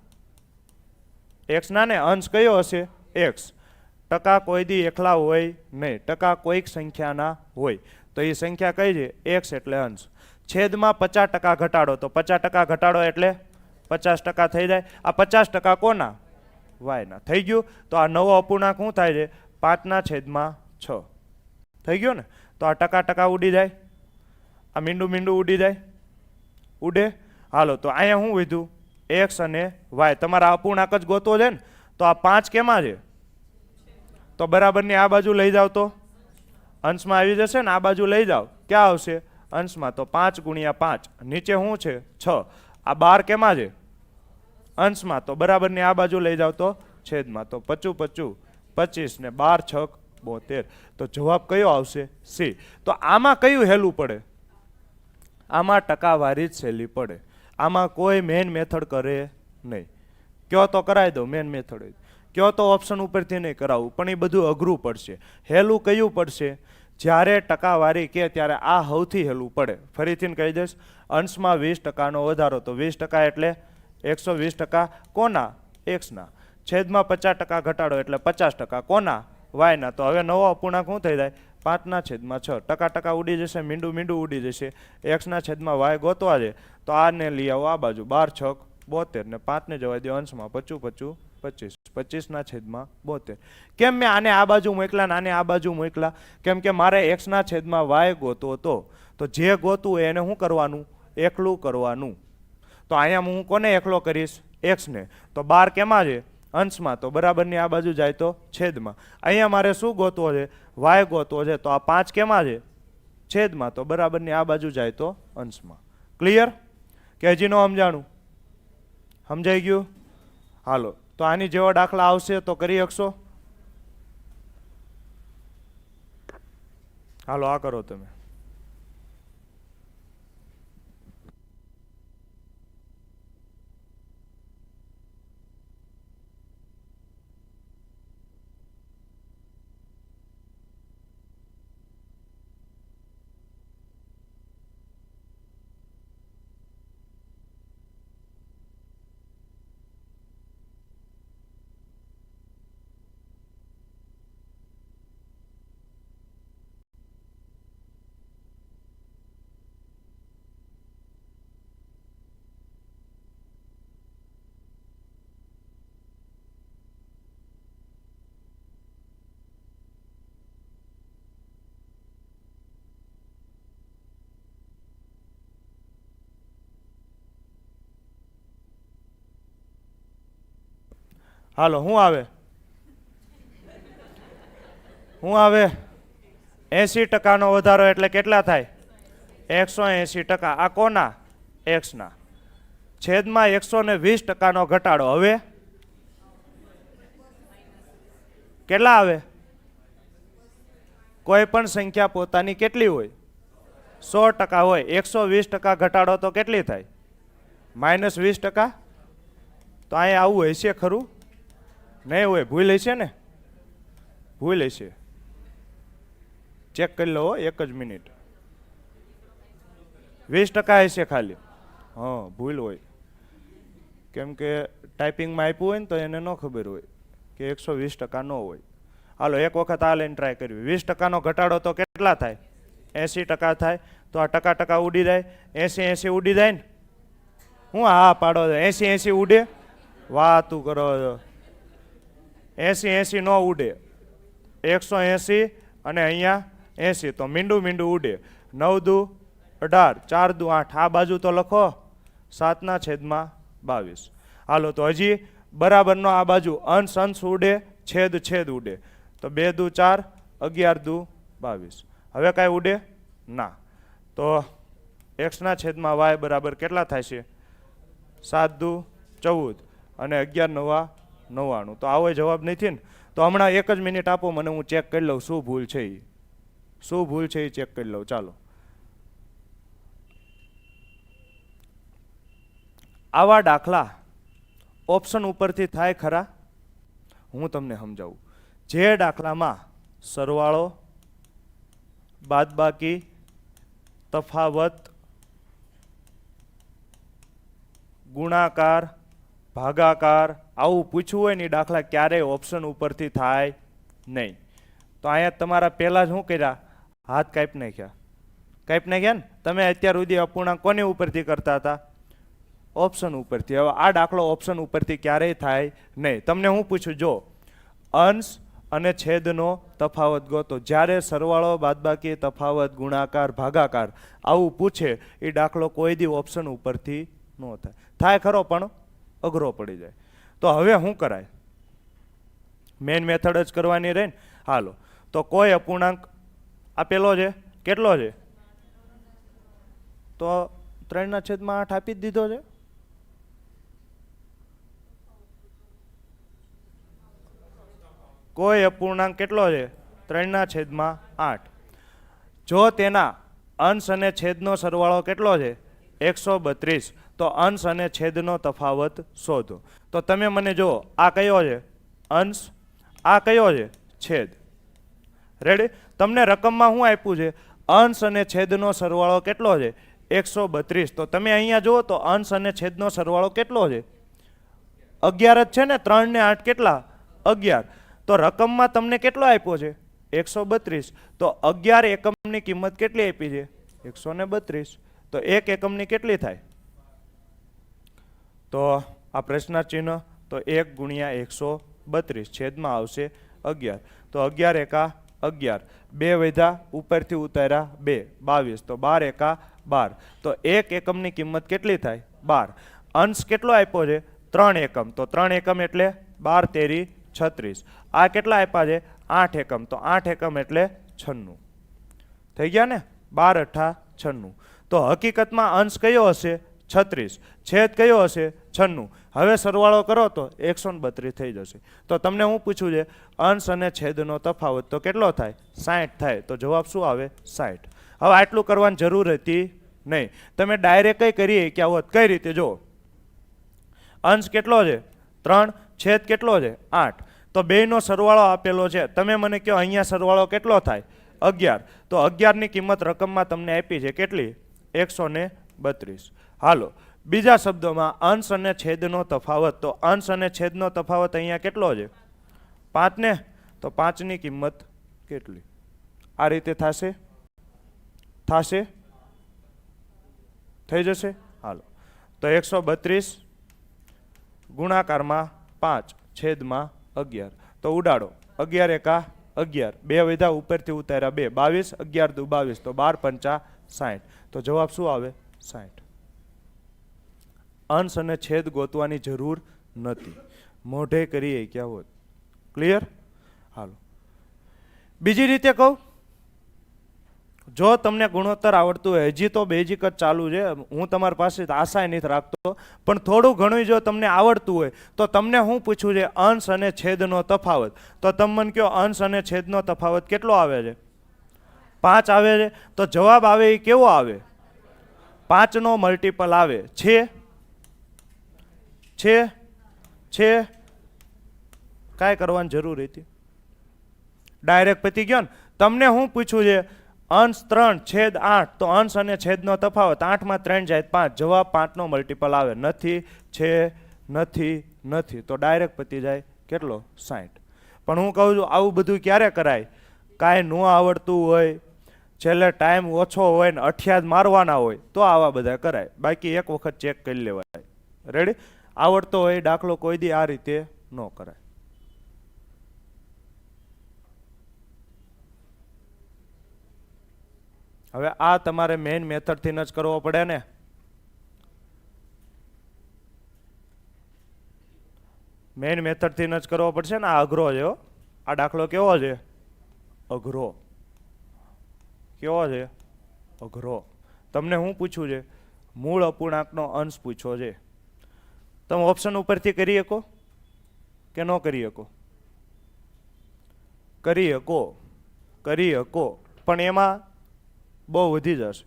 એક્સ ના ને. અંશ કયો હશે? એક્સ. ટકા કોઈ દી એકલા હોય નહીં, ટકા કોઈક સંખ્યાના હોય. તો એ સંખ્યા કઈ છે? એક્સ એટલે અંશ. છેદમાં 50% ઘટાડો તો 50% ઘટાડો એટલે 50% થઈ જાય. આ 50% કોના? વાયના. થઈ ગયું. તો આ નવો અપૂર્ણાંક શું થાય છે? 5/6 થઈ ગયો ને. તો આ ટકા ઉડી જાય, આ મીંડું ઉડી જાય, ઉડે. હાલો તો અહીંયા શું વધ્યું? એક્સ અને વાય. તમારા અપૂર્ણાંક જ ગોતવો છે ને. તો આ 5 કેમાં છે? તો બરાબરની આ બાજુ લઈ જાવ તો અંશમાં આવી જશે ને. આ બાજુ લઈ જાવ ક્યાં આવશે? અંશમાં. તો 5 × 5 નીચે શું છે? 6. આ 12 કેમાં છે? અંશમાં. તો બરાબરની આ બાજુ લઈ જાવ તો છેદમાં. તો 55 25 ને 12 6 72. તો જવાબ કયો આવશે? સી. તો આમાં કયું હેલું પડે? આમાં ટકાવારી જ સહેલી પડે. આમાં કોઈ મેન મેથડ કરે નહીં. કયો તો કરાવી દો મેન મેથડ. કયો તો ઓપ્શન ઉપરથી નહીં કરાવું, પણ એ બધું અઘરું પડશે. હેલું કયું પડશે? જ્યારે ટકાવારી કે ત્યારે આ સૌથી હેલું પડે. ફરીથી કહી દઈશ. અંશમાં 20%નો વધારો તો 20% એટલે 120%. કોના? એક્સના. છેદમાં 50% ઘટાડો એટલે 50% કોના? વાયના. તો હવે નવો અપૂર્ણાંક શું થઈ જાય? 5/6. ટકા ઉડી જશે, મીંડું ઉડી જશે. એક્સના છેદમાં વાય ગોતવા છે તો આને લઈ આવો આ બાજુ. 12 6 72 ને 5 ને જવા દો અંશમાં. 55 25 25/72. કેમ મેં આને આ બાજુ મોકલા ને આને આ બાજુ મોકલા? કેમ કે મારે એક્સના છેદમાં વાય ગોતવો હતો. તો જે ગોતવું એને શું કરવાનું? એકલું કરવાનું. તો અહીંયા હું કોને એકલો કરીશ? એક્સને. તો 12 કેમાં છે? અંશમાં. તો બરાબરની આ બાજુ જાય તો છેદમાં. અહીંયા મારે શું ગોતવો છે? વાય ગોતવો છે. તો આ 5 કેમાં છે? છેદમાં. તો બરાબરની આ બાજુ જાય તો અંશમાં. ક્લિયર કે હજી નો સમજાણું? સમજાઈ ગયું? હાલો તો આની જેવો દાખલા આવશે તો કરી શકશો? હાલો આ કરો તમે. હાલો શું આવે? શું આવે? 80% વધારો એટલે કેટલા થાય? 180%. આ કોના? x ના. છેદમાં 120% ઘટાડો. હવે કેટલા આવે? કોઈ પણ સંખ્યા પોતાની કેટલી હોય? 100% હોય. 120% ઘટાડો તો કેટલી થાય? -20%. તો અહીંયા આવું હશે ખરું? નહીં હોય. ભૂલ હશે ને? ભૂલ હશે. ચેક કરી લો એક જ મિનિટ. 20% હશે ખાલી. હા ભૂલ હોય. કેમ કે ટાઈપિંગમાં આપ્યું હોય ને તો એને ન ખબર હોય કે 120% ન હોય. હાલો એક વખત આ લઈને ટ્રાય કરવી. 20%નો ઘટાડો તો કેટલા થાય? 80% થાય. તો આ ટકા ઉડી જાય. 80 ઉડી જાય ને? હું હા પાડો 80 ઉડે? વાતું કરો છો. 80 ન ઉડે. 180 અને અહીંયા 80 તો મીંડું ઉડે. 9 દુ 18, 4 દુ 8. આ બાજુ તો લખો 7/22. હાલો તો હજી બરાબરનો આ બાજુ અંશ ઉડે, છેદ ઉડે. તો 2 દુ 4, 11 દુ 22. હવે કાંઈ ઉડે ના. તો x/y બરાબર કેટલા થાય છે? 7 દુ 14 અને 11 નવા 99. તો આવો જવાબ નથી ને? તો હમણાં એક જ મિનિટ આપો મને, હું ચેક કરી લઉં શું ભૂલ છે એ. શું ભૂલ છે એ ચેક કરી લઉં. ચાલો. આવા દાખલા ઓપ્શન ઉપરથી થાય ખરા? હું તમને સમજાવું. જે દાખલામાં સરવાળો, બાદબાકી, તફાવત, ગુણાકાર, ભાગાકાર આવું પૂછવું હોય ને દાખલા ક્યારેય ઓપ્શન ઉપરથી થાય નહીં. તો અહીંયા તમારા પહેલા જ શું કર્યા? હાથ કાપી નાખ્યા ને? તમે અત્યાર સુધી અપૂર્ણાંક કોની ઉપરથી કરતા હતા? ઓપ્શન ઉપરથી. હવે આ દાખલો ઓપ્શન ઉપરથી ક્યારેય થાય નહીં. તમને હું પૂછું, જો અંશ અને છેદનો તફાવત ગોતો. જ્યારે સરવાળો, બાદબાકી, તફાવત, ગુણાકાર, ભાગાકાર આવું પૂછે એ દાખલો કોઈ દી ઓપ્શન ઉપરથી ન થાય. થાય ખરો પણ અઘરો પડી જાય. તો હવે શું કરાય? મેઇન મેથડ જ કરવાની રહે ને. હાલો તો કોઈ અપૂર્ણાંક આપેલો છે, કેટલો છે? તો 3/8 આપી જ દીધો છે. કોઈ અપૂર્ણાંક કેટલો છે? 3/8. જો તેના અંશ અને છેદનો સરવાળો કેટલો છે? 132. તો અંશ અને છેદનો તફાવત શોધો. તો તમે મને જો આ કયો છે? અંશ. આ કયો છે? છેદ. રેડી? તમને રકમમાં શું આપ્યું છે? અંશ અને છેદનો સરવાળો કેટલો છે? 132. તો તમે અહીંયા જુઓ તો અંશ અને છેદનો સરવાળો કેટલો છે? 11 જ છે ને. 3 ને 8 કેટલા? 11. તો રકમમાં તમને કેટલો આપ્યો છે? 132. તો 11 એકમની કિંમત કેટલી આપી છે? 132. તો 1 એકમની કેટલી થાય? તો આ પ્રશ્નાર્થ ચિહ્ન. તો 1 ગુણ્યા 132 છેદમાં આવશે 11. તો 11 એકા 11. 2 વધ્યા, ઉપરથી ઉતાર્યા 2, 22. તો 12 એકા 12. તો 1 એકમની કિંમત કેટલી થાય? 12. અંશ કેટલો આપ્યો છે? 3 એકમ. તો 3 એકમ એટલે 12 તેરી 36. આ કેટલા આપ્યા છે? 8 એકમ. તો 8 એકમ એટલે 96. થઈ ગયા ને? 12 અઠા 96. તો હકીકતમાં અંશ કયો હશે? 36. છેદ કયો હશે? 96. હવે સરવાળો કરો તો 132 થઈ જશે. તો તમને હું પૂછું છે અંશ અને છેદનો તફાવત તો કેટલો થાય? 60 થાય. તો જવાબ શું આવે? 60. હવે આટલું કરવાની જરૂર હતી નહીં. તમે ડાયરેક્ટ કઈ કરીએ કે આવો કઈ રીતે? જો અંશ કેટલો છે? 3. છેદ કેટલો છે? 8. તો બેયનો સરવાળો આપેલો છે. તમે મને કહો અહીંયા સરવાળો કેટલો થાય? 11. તો 11 ની કિંમત રકમમાં તમને આપી છે કેટલી? 132. હાલો બીજા શબ્દોમાં અંશ અને છેદનો તફાવત. તો અંશ અને છેદનો તફાવત અહીંયા કેટલો છે? 5 ને. તો 5 ની કિંમત કેટલી? આ રીતે થશે? થઈ જશે. હાલો તો 132 ગુણાકારમાં 5 છેદમાં 11. તો ઉડાડો. 11 એકા 11. 2 વધ્યા, ઉપરથી ઉતાર્યા 2, 22. 11 દુ 22. તો 12 પંચા 60. તો જવાબ શું આવે? 60. અંશ અને છેદ ગોતવાની જરૂર નથી. મોઢે કરીએ ક્યાં હોત. ક્લિયર? હાલો બીજી રીતે કહું, જો તમને ગુણોત્તર આવડતું હોય, હજી તો બેઝિક જ ચાલુ છે, હું તમારી પાસે આશા નથી રાખતો, પણ થોડું ઘણું જો તમને આવડતું હોય તો તમને હું પૂછું છે અંશ અને છેદનો તફાવત. તો તમે મને કહો અંશ અને છેદનો તફાવત કેટલો આવે છે? 5 આવે છે. તો જવાબ આવે એ કેવો આવે? 5 નો મલ્ટિપલ આવે છે. કાંઈ કરવાની જરૂર હતી? ડાયરેક્ટ પતી ગયો ને. તમને હું પૂછું છે અંશ 3 છેદ 8, તો અંશ અને છેદનો તફાવત 8 માં 3 જાય 5, જવાબ 5 નો મલ્ટિપલ આવે. નથી છે નથી તો ડાયરેક્ટ પતી જાય કેટલો? 60. પણ હું કહું છું આવું બધું ક્યારે કરાય? કાંઈ ન આવડતું હોય, છેલ્લે ટાઈમ ઓછો હોય ને અઠિયાદ મારવાના હોય તો આવા બધા કરાય, બાકી એક વખત ચેક કરી લેવાય. રેડી? આવડતો હોય દાખલો કોઈ દી આ રીતે ન કરાય. હવે આ તમારે મેઇન મેથડથી જ કરવો પડે ને. મેઇન મેથડથી જ કરવો પડશે ને. આ અઘરો છે હો. આ દાખલો કેવો છે? અઘરો. કેવો છે? અઘરો. તમને હું પૂછ્યું છે? મૂળ અપૂર્ણાંકનો અંશ પૂછ્યો છે. તમે ઓપ્શન ઉપરથી કરી શકો કે ન કરી શકો? કરી શકો પણ એમાં બહુ વધી જશે.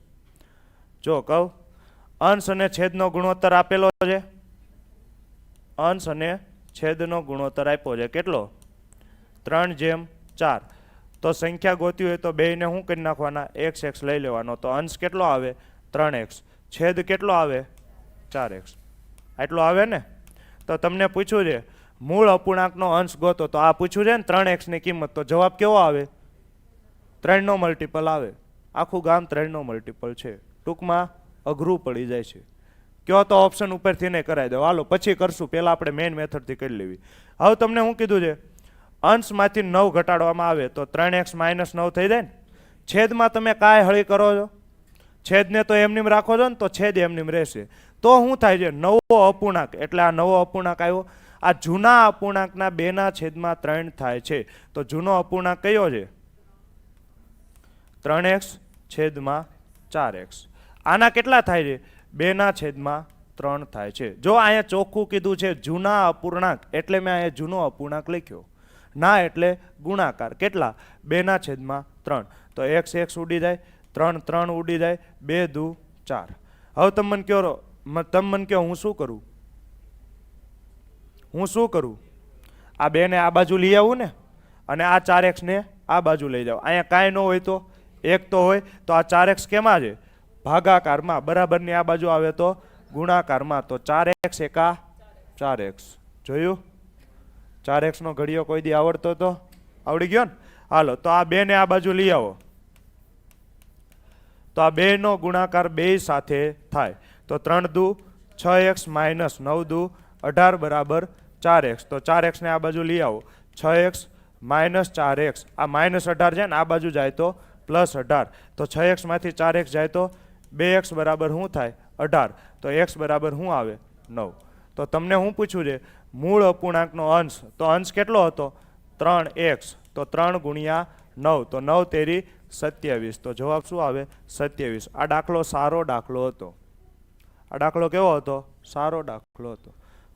જો કહું અંશ અને છેદનો ગુણોત્તર આપેલો છે. અંશ અને છેદનો ગુણોત્તર આપ્યો છે કેટલો? 3:4. તો સંખ્યા ગોતી હોય તો બેયને શું કરી નાખવાના? x લઈ લેવાનો. તો અંશ કેટલો આવે? 3x. છેદ કેટલો આવે? 4x. આટલો આવે ને. તો તમને પૂછ્યું છે મૂળ અપૂર્ણાંકનો અંશ ગોતો, તો આ પૂછ્યું છે ને 3x ની કિંમત, તો જવાબ કેવો આવે? 3 નો મલ્ટિપલ આવે. આખું ગામ 3 નો મલ્ટિપલ છે. ટૂંકમાં અઘરું પડી જાય છે. કયો તો ઓપ્શન ઉપરથી નહીં કરાવી દો. હાલો પછી કરશું, પહેલાં આપણે મેઇન મેથડથી કરી લેવી. હવે તમને શું કીધું છે? અંશમાંથી 9 ઘટાડવામાં આવે તો 3x - 9 થઈ જાય ને. છેદમાં તમે કાંઈ હળી કરો છો? છેદને તો એમનેમ રાખો છો ને, તો છેદ એમનેમ રહેશે. તો શું થાય છે? નવો અપૂર્ણાંક. એટલે આ નવો અપૂર્ણાંક આવ્યો. આ જૂના અપૂર્ણાંકના 2/3 થાય છે. તો જૂનો અપૂર્ણાંક કયો છે? 3x/4x. આના કેટલા થાય છે? 2/3 થાય છે. જો અહીંયા ચોખ્ખું કીધું છે જૂના અપૂર્ણાંક, એટલે મેં અહીંયા જૂનો અપૂર્ણાંક લખ્યો. ના એટલે ગુણાકાર. કેટલા? 2/3. તો x ઉડી જાય, 3 ઉડી જાય, 2 દુ 4. હવે તમે મને કહો હું શું કરું? આ 2 ને આ બાજુ લઈ આવું ને, અને આ 4x ને આ બાજુ લઈ જાઓ. અહીંયા કાંઈ ન હોય તો 1 તો હોય, તો આ 4x કેમાં છે? ભાગાકારમાં. બરાબરની આ બાજુ આવે તો ગુણાકારમાં. તો 4x એકા 4x. જોયું? 4x નો ઘડિયો કોઈ દી આવડતો તો? આવડી ગયો ને. હાલો તો આ 2 ને આ બાજુ લઈ આવો, તો આ 2 નો ગુણાકાર 2 સાથે થાય. તો 3 દુ 6x - 9 દુ 18 બરાબર 4x. તો 4x ને આ બાજુ લઈ આવો, 6x - 4x. આ -18 છે ને, આ બાજુ જાય તો +18. તો 6x માંથી 4x જાય તો 2x બરાબર શું થાય? 18. તો x બરાબર શું આવે? 9. તો તમને હું પૂછ્યું છે મૂળ અપૂર્ણાંકનો અંશ. તો અંશ કેટલો હતો? 3x. તો 3 × 9, તો 9 તેરી 27. તો જવાબ શું આવે? 27. આ દાખલો સારો દાખલો હતો. આ દાખલો કેવો હતો? સારો દાખલો હતો.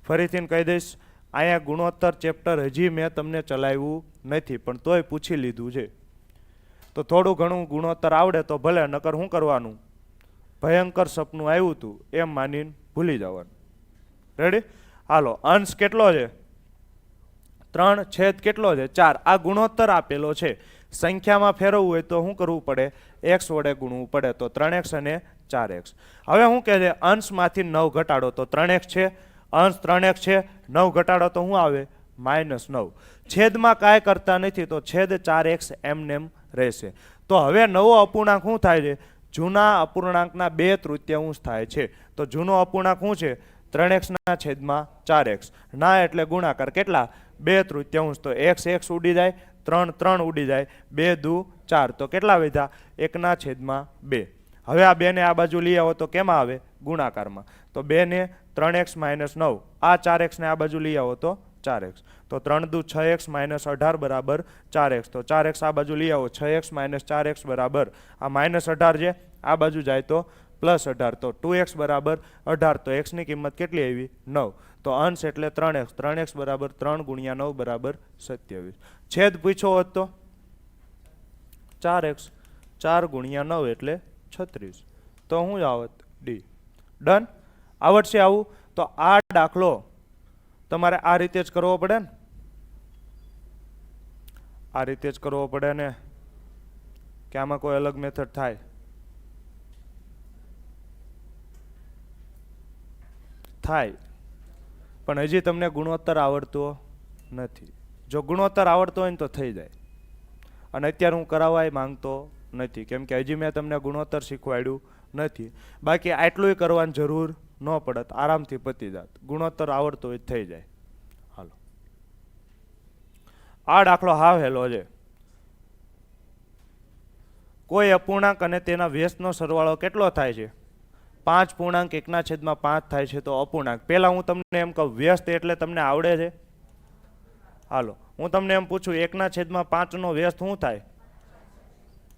ફરીથી કહી દઈશ, અહીંયા ગુણોત્તર ચેપ્ટર હજી મેં તમને ચલાવ્યું નથી, પણ તોય પૂછી લીધું છે. તો થોડું ઘણું ગુણોત્તર આવડે તો ભલે, નકર શું કરવાનું? ભયંકર સપનું આવ્યું હતું એમ માનીને ભૂલી જવાનું. રેડી? હાલો અંશ કેટલો છે? 3 છેદ કેટલો છે? 4. આ ગુણોત્તર આપેલો છે. સંખ્યામાં ફેરવવું હોય તો શું કરવું પડે? x વડે ગુણવું પડે. તો 3x અને 4x. હવે શું કહે છે? અંશમાંથી 9 ઘટાડો. તો 3x છે, અંશ 3x છે, 9 ઘટાડો તો શું આવે? -9. છેદમાં કાંઈ કરતા નથી, તો છેદ 4x એમનેમ રહેશે. તો હવે નવો અપૂર્ણાંક શું થાય છે? જૂના અપૂર્ણાંકના 2/3 થાય છે. તો જૂનો અપૂર્ણાંક શું છે? 3x/4x. ના એટલે ગુણાકાર. કેટલા? 2/3. તો x ઉડી જાય, 3 ઉડી જાય, 2 દુ 4. તો કેટલા વધ્યા? 1/2. હવે આ 2 ને આ બાજુ લઈ આવો તો કેમાં આવે? ગુણાકારમાં. તો 2 ને 3x - 9. આ 4x ને આ બાજુ લઈ આવો તો 4x. તો 3 દુ 6x માઇનસ 18 બરાબર 4x. તો 4x આ બાજુ લઈ આવો, 6x માઇનસ 4x બરાબર આ માઇનસ 18 છે, આ બાજુ જાય તો પ્લસ 18. તો 2x બરાબર 18. તો x ની કિંમત કેટલી આવી? 9. તો અંશ એટલે 3x. 3x બરાબર 3 ગુણ્યા 9 બરાબર 27. છેદ પૂછો હોત તો 4x. 4 ગુણ્યા 9 એટલે 36. તો શું આવત? ડી. ડન. આવડશે આવું? તો આ દાખલો તમારે આ રીતે જ કરવો પડે ને, આ રીતે જ કરવો પડે ને, કે આમાં કોઈ અલગ મેથડ થાય? થાય, પણ હજી તમને ગુણોત્તર આવડતો નથી. જો ગુણોત્તર આવડતો હોય ને તો થઈ જાય, અને અત્યારે હું કરાવવા માંગતો નથી, કેમ કે હજી મેં તમને ગુણોત્તર શીખવાડ્યું નથી. બાકી આટલું કરવાની જરૂર ન પડત, આરામથી પતી જાત. ગુણોત્તર આવડતો હોય થઈ જાય. હાલો, આ દાખલો હાવ હેલો છે. કોઈ અપૂર્ણાંક અને તેના વ્યસ્તનો સરવાળો કેટલો થાય છે? 5 પૂર્ણાંક 1/5 થાય છે તો અપૂર્ણાંક. પહેલા હું તમને એમ કહું, વ્યસ્ત એટલે તમને આવડે છે? હાલો, હું તમને એમ પૂછું, 1/5 નો વ્યસ્ત શું થાય?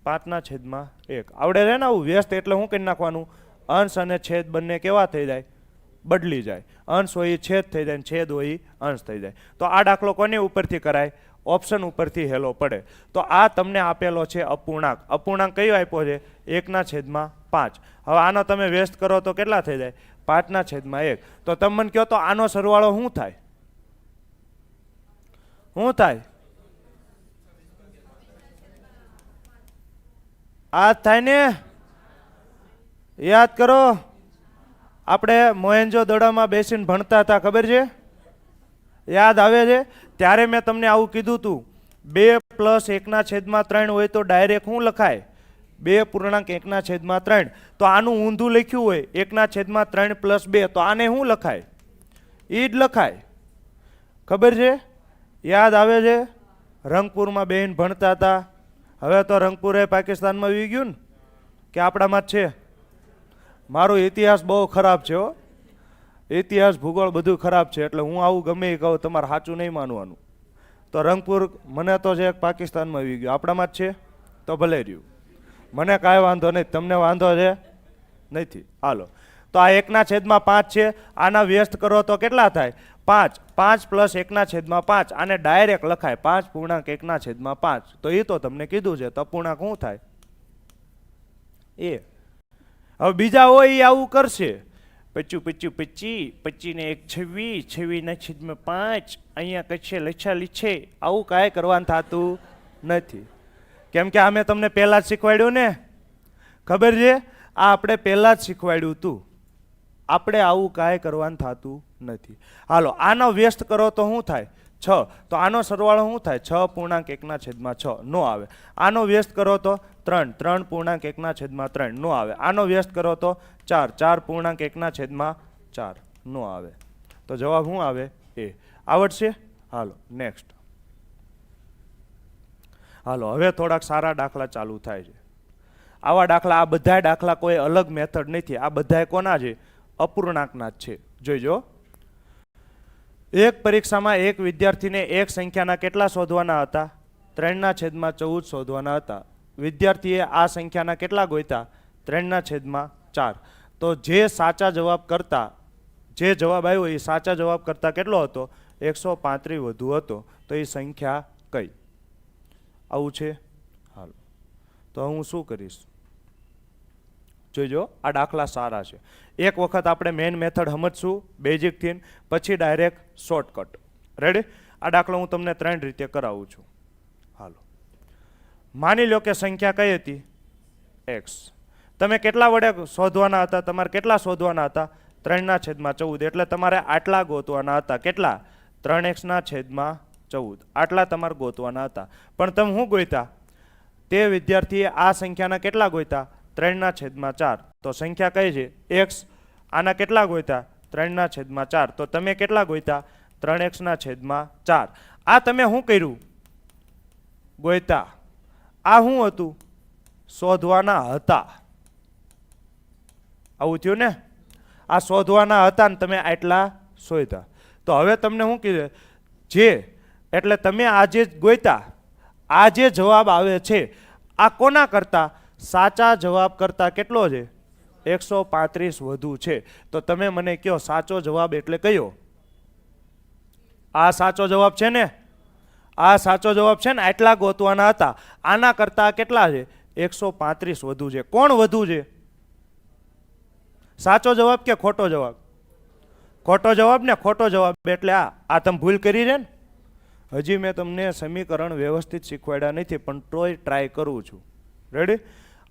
5/1. આવડે છે ને આવું? વ્યસ્ત એટલે શું કરી નાખવાનું? અંશ અને છેદ બંને કેવા થઈ જાય? બદલી જાય. અંશ હોય એ છેદ થઈ જાય, છેદ હોય એ અંશ થઈ જાય. તો આ દાખલો કોની ઉપરથી કરાય? ઓપ્શન ઉપરથી હેલો પડે. તો આ તમને આપેલો છે અપૂર્ણાંક. અપૂર્ણાંક કયો આપ્યો છે? 1/5. હવે આનો તમે વ્યસ્ત કરો તો કેટલા થઈ જાય? 5/1. તો તમે મને કહો તો આનો સરવાળો શું થાય? શું થાય? આ થાય ને? યાદ કરો, આપણે મોહેન્જો દડામાં બેસીને ભણતા હતા, ખબર છે? યાદ આવે છે? ત્યારે મેં તમને આવું કીધું હતું, 2 + 1/3 હોય તો ડાયરેક્ટ શું લખાય? 2 પૂર્ણાંક 1/3. તો આનું ઊંધું લખ્યું હોય 1/3 + 2, તો આને શું લખાય? એ જ લખાય. ખબર છે? યાદ આવે છે? રંગપુરમાં બેહીને ભણતા હતા. હવે તો રંગપુર એ પાકિસ્તાનમાં આવી ગયું ને, કે આપણામાં જ છે? મારો ઇતિહાસ બહુ ખરાબ છે હો. ઇતિહાસ ભૂગોળ બધું ખરાબ છે, એટલે હું આવું ગમે એ કહું, તમારે સાચું નહીં માનવાનું. તો રંગપુર મને તો છે પાકિસ્તાનમાં આવી ગયું, આપણામાં જ છે તો ભલે રહ્યું, મને કાંઈ વાંધો નહીં. તમને વાંધો છે? નથી. હાલો, તો આ 1/5 છે. આના વ્યસ્ત કરો તો કેટલા થાય? 5. 5 + 1/5. આને ડાયરેક્ટ લખાય 5 પૂર્ણાંક 1/5. તો એ તો તમને કીધું છે. તો અપૂર્ણાંક શું થાય? એ. હવે બીજા હોય એ આવું કરશે, 25 × 25, 25 ને 1 26, 26/5. અહીંયા કચ્છે લચ્છા લીછે. આવું કાંઈ કરવાનું થતું નથી, કેમ કે આ મેં તમને પહેલાં જ શીખવાડ્યું ને. ખબર છે? આ આપણે પહેલાં જ શીખવાડ્યું હતું. આપણે આવું કાંઈ કરવાનું થતું નથી. હાલો, આનો વ્યસ્ત કરો તો શું થાય? 6. તો આનો સરવાળો શું થાય? 6 પૂર્ણાંક 1/6 નો આવે. આનો વ્યસ્ત કરો તો 3. 3 પૂર્ણાંક 1/3 નો આવે. આનો વ્યસ્ત કરો તો 4. 4 પૂર્ણાંક 1/4 નો આવે. તો જવાબ શું આવે? એ. આવડશે? હાલો, નેક્સ્ટ. હાલો, હવે થોડાક સારા દાખલા ચાલુ થાય છે. આવા દાખલા, આ બધા દાખલા કોઈ અલગ મેથડ નથી. આ બધા કોના છે? અપૂર્ણાંકના જ છે. જોઈજો, એક પરીક્ષામાં એક વિદ્યાર્થીને એક સંખ્યાના કેટલા શોધવાના હતા? 3/14 શોધવાના હતા. વિદ્યાર્થીએ આ સંખ્યાના કેટલા ગોત્યા? 3/4. તો જે સાચા જવાબ કરતા, જે જવાબ આવ્યો એ સાચા જવાબ કરતા કેટલો હતો? 135 વધુ હતો. તો એ સંખ્યા કઈ? આવું છે. હાલો, તો હું શું કરીશ? જોઈજો, આ દાખલા સારા છે. એક વખત આપણે મેઇન મેથડ સમજશું બેઝિકથી, પછી ડાયરેક્ટ શોર્ટકટ. રેડી? આ દાખલો હું તમને 3 રીતે કરાવું છું. હાલો, માની લો કે સંખ્યા કઈ હતી? x. તમે કેટલા વડે શોધવાના હતા? તમારે કેટલા શોધવાના હતા? 3/14. એટલે તમારે આટલા ગોતવાના હતા. કેટલા? 3x/14. આટલા તમારે ગોતવાના હતા. પણ તમે શું ગોત્યા? તે વિદ્યાર્થીએ આ સંખ્યાના કેટલા ગોત્યા? 3/4. તો સંખ્યા કઈ છે? x. આના કેટલા ગોત્યા? 3/4. તો તમે કેટલા ગોત્યા? 3x/4. આ તમે શું કર્યું? ગોત્યા. આ શું હતું? શોધવાના હતા. આવું થયું ને? આ શોધવાના હતા ને તમે આટલા શોધ્યા. તો હવે તમને શું કીધું? જે એટલે તમે આજે ગોઈતા આ જે જવાબ આવે છે આ કોના કરતા સાચા જવાબ કરતા કેટલો છે 135 વધુ છે. તો તમે મને કહો સાચો જવાબ એટલે કયો? આ સાચો જવાબ છે ને, આ સાચો જવાબ છે ને, આટલા ગોતવાના હતા. આના કરતા કેટલા છે 135 વધુ છે. કોણ વધુ છે? સાચો જવાબ કે ખોટો જવાબ? ખોટો જવાબ ને. ખોટો જવાબ એટલે આ તમે ભૂલ કરી છે ને. હજી મેં તમને સમીકરણ વ્યવસ્થિત શીખવાડ્યા નથી પણ તોય ટ્રાય કરું છું. રેડી?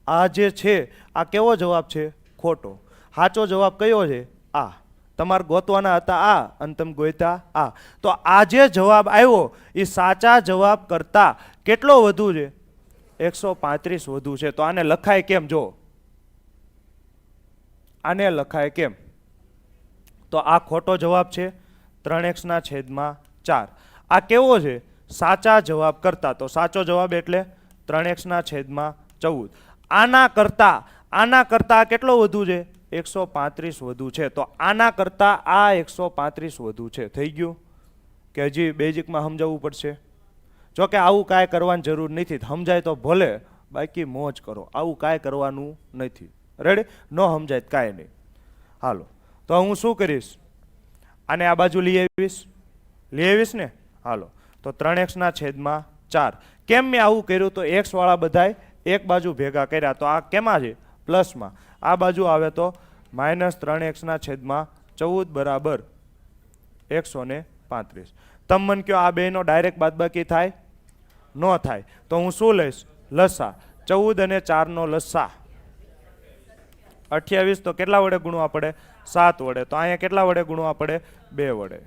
આ જે છે આ કેવો જવાબ છે? ખોટો. સાચો જવાબ કયો છે? આ. તમારે ગોતવાના હતા આ અને તમે ગોતા આ. તો આ જે જવાબ આવ્યો એ સાચા જવાબ કરતા કેટલો વધુ છે? 135 વધુ છે. તો આને લખાય કેમ? જો આને લખાય કેમ? તો આ ખોટો જવાબ છે 3x/4. આ કેવો છે? સાચા જવાબ કરતા. તો સાચો જવાબ એટલે 3x/14. આના કરતા કેટલો વધુ છે? 135 વધુ છે. તો આના કરતા આ 135 વધુ છે. થઈ ગયું કે હજી બેઝિકમાં સમજાવવું પડશે? જો કે આવું કાંઈ કરવાની જરૂર નથી. સમજાય તો ભલે, બાકી મોજ કરો. આવું કાંઈ કરવાનું નથી. રેડી? ન સમજાય કાંઈ નહીં. હાલો, તો હું શું કરીશ? આને આ બાજુ લઈ આવીશ ને. હાલો, તો 3x/4. કેમ મેં આવું કર્યું? તો x વાળા બધાય એક બાજુ ભેગા કર્યા. તો આ કેમાં છે? પ્લસમાં. આ બાજુ આવે તો -3x/14 બરાબર 135. તમે મને કહો આ બેનો ડાયરેક્ટ બાદબાકી થાય? ન થાય. તો હું શું લઈશ? લસા. 14 અને 4 નો લસા 28. તો કેટલા વડે ગુણવા પડે? 7 વડે. તો અહીંયા કેટલા વડે ગુણવા પડે? 2 વડે.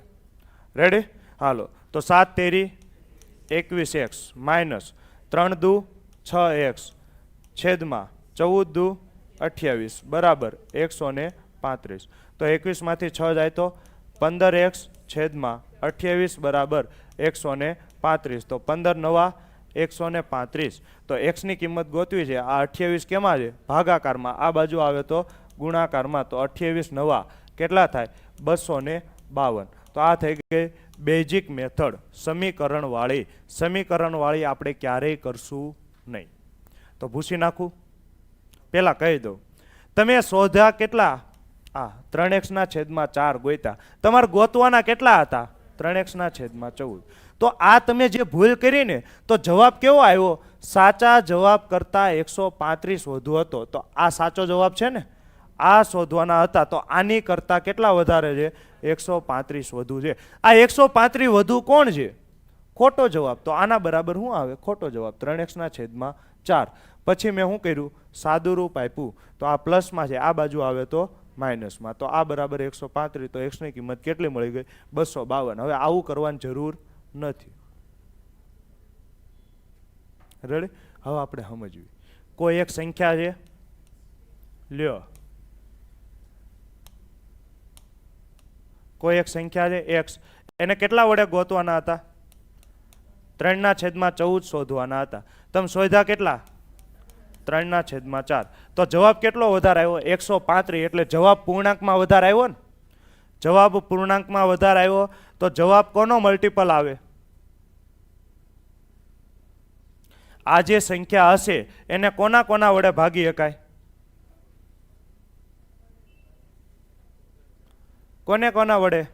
રેડી? હાલો, તો 7 તેરી 21x માઇનસ 3 દુ 6x છેદમાં 14 દુ 28 બરાબર 135. તો 21 માંથી 6 જાય તો 15x છેદમાં 28 બરાબર 135. તો 15 નવા 135. તો x ની કિંમત ગોતવી છે. આ 28 કેમાં છે? ભાગાકારમાં. આ બાજુ આવે તો ગુણાકારમાં. તો 28 નવા કેટલા થાય? 252. તો આ થઈ ગઈ બેઝિક મેથડ, સમીકરણવાળી. સમીકરણવાળી આપણે ક્યારેય કરશું નહીં. તો ભૂસી નાખું. પહેલાં કહી દઉં, તમે શોધ્યા કેટલા? 3x/4 ગોત્યા. તમારે ગોતવાના કેટલા હતા? 3x/14. તો આ તમે જે ભૂલ કરીને તો જવાબ કેવો આવ્યો? સાચા જવાબ કરતા 135 વધુ હતો. તો આ સાચો જવાબ છે ને, આ શોધવાના હતા. તો આની કરતા કેટલા વધારે છે? 135 વધુ છે. આ 135 વધુ કોણ છે? ખોટો જવાબ. તો આના બરાબર શું આવે? ખોટો જવાબ 3x/4. પછી મેં શું કર્યું? સાદુરૂપ આપ્યું. તો આ પ્લસમાં છે, આ બાજુ આવે તો માઇનસમાં. તો આ બરાબર 135. તો x ની કિંમત કેટલી મળી ગઈ? 252. હવે આવું કરવાની જરૂર નથી. રેડી? હવે આપણે સમજવી. કોઈ એક સંખ્યા છે, લ્યો, કોઈ એક સંખ્યા છે x. એને કેટલા વડે ગોતવાના હતા? 3/14 શોધવાના હતા. તમે શોધ્યા કેટલા? 3/4. તો જવાબ કેટલો વધારે આવ્યો? 135. એટલે જવાબ પૂર્ણાંકમાં વધારે આવ્યો ને. જવાબ પૂર્ણાંકમાં વધારે આવ્યો તો જવાબ કોનો મલ્ટિપલ આવે? આ જે સંખ્યા હશે એને કોના કોના વડે ભાગી શકાય? કોને કોના વડે?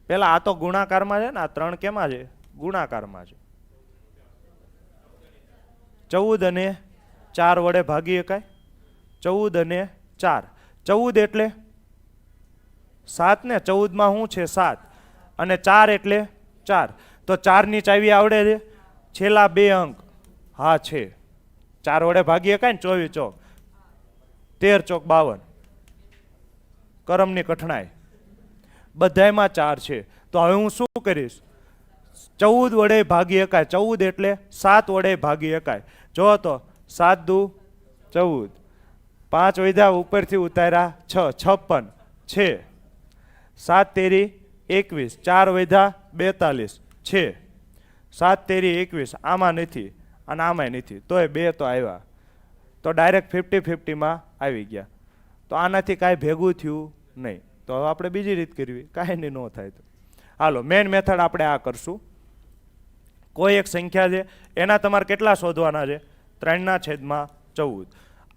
પેલા આ તો ગુણાકારમાં છે ને. આ 3 કેમાં છે? ગુણાકારમાં છે. 14 અને 4 વડે ભાગી શકાય. 14 અને 4. 14 એટલે 7 ને. 14 માં શું છે? 7. અને 4 એટલે 4. તો 4 ની ચાવી આવડે છે? છેલ્લા 2 અંક. હા છે. 4 વડે ભાગી શકાય ને. 24 ચોક 13 ચોક 52. કરમની કઠણાઈ. બધાયમાં 4 છે. તો હવે હું શું કરીશ? 14 વડે ભાગી શકાય. 14 એટલે 7 વડે ભાગી શકાય. જો તો 7 દુ 14. 5 વધ્યા ઉપરથી ઉતાર્યા 6 56 છે. 7 તેરી 21. 4 વધ્યા 42 છે. 7 તેરી 21. આમાં નથી અને આમાંય નથી. તોય 2 તો આવ્યા. તો ડાયરેક્ટ 50-50 માં આવી ગયા. તો આનાથી કાંઈ ભેગું થયું નહીં. તો હવે આપણે બીજી રીત કરવી, કાંઈ નહીં, ન થાય તો હાલો મેન મેથડ આપણે આ કરશું. કોઈ એક સંખ્યા છે એના તમારે કેટલા શોધવાના છે? 3/14.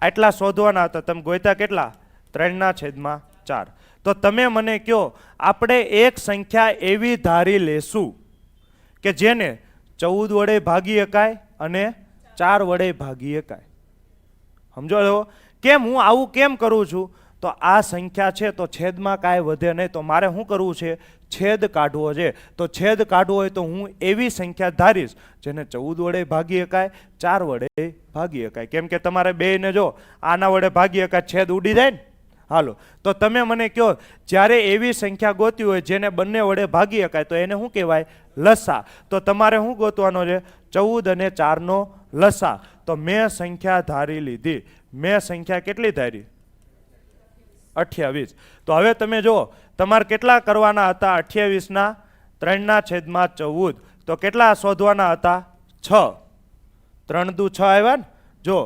આટલા શોધવાના હતા, તમે ગોત્યા કેટલા? 3/4. તો તમે મને કહો, આપણે એક સંખ્યા એવી ધારી લેશું કે જેને 14 વડે ભાગી શકાય અને 4 વડે ભાગી શકાય. સમજો છો? કેમ હું આવું કેમ કરું છું? તો આ સંખ્યા છે તો છેદમાં કાંઈ વધે નહીં, તો મારે શું કરવું છે? છેદ કાઢવો છે. તો છેદ કાઢવો હોય તો હું એવી સંખ્યા ધારીશ જેને 14 વડે ભાગી શકાય, 4 વડે ભાગી શકાય. કેમ કે તમારે બેયને જો આના વડે ભાગી શકાય, છેદ ઉડી જાય ને. હાલો, તો તમે મને કહો, જ્યારે એવી સંખ્યા ગોતી હોય જેને બંને વડે ભાગી શકાય તો એને શું કહેવાય? લસા. તો તમારે શું ગોતવાનો છે? 14 અને 4 નો લસા. તો મેં સંખ્યા ધારી લીધી. મેં સંખ્યા કેટલી ધારી? 28. તો હવે તમે જુઓ, તમારે કેટલા કરવાના હતા? 28 ના 3/14. તો કેટલા શોધવાના હતા? 6. 3 દુ 6 આવ્યા ને. જો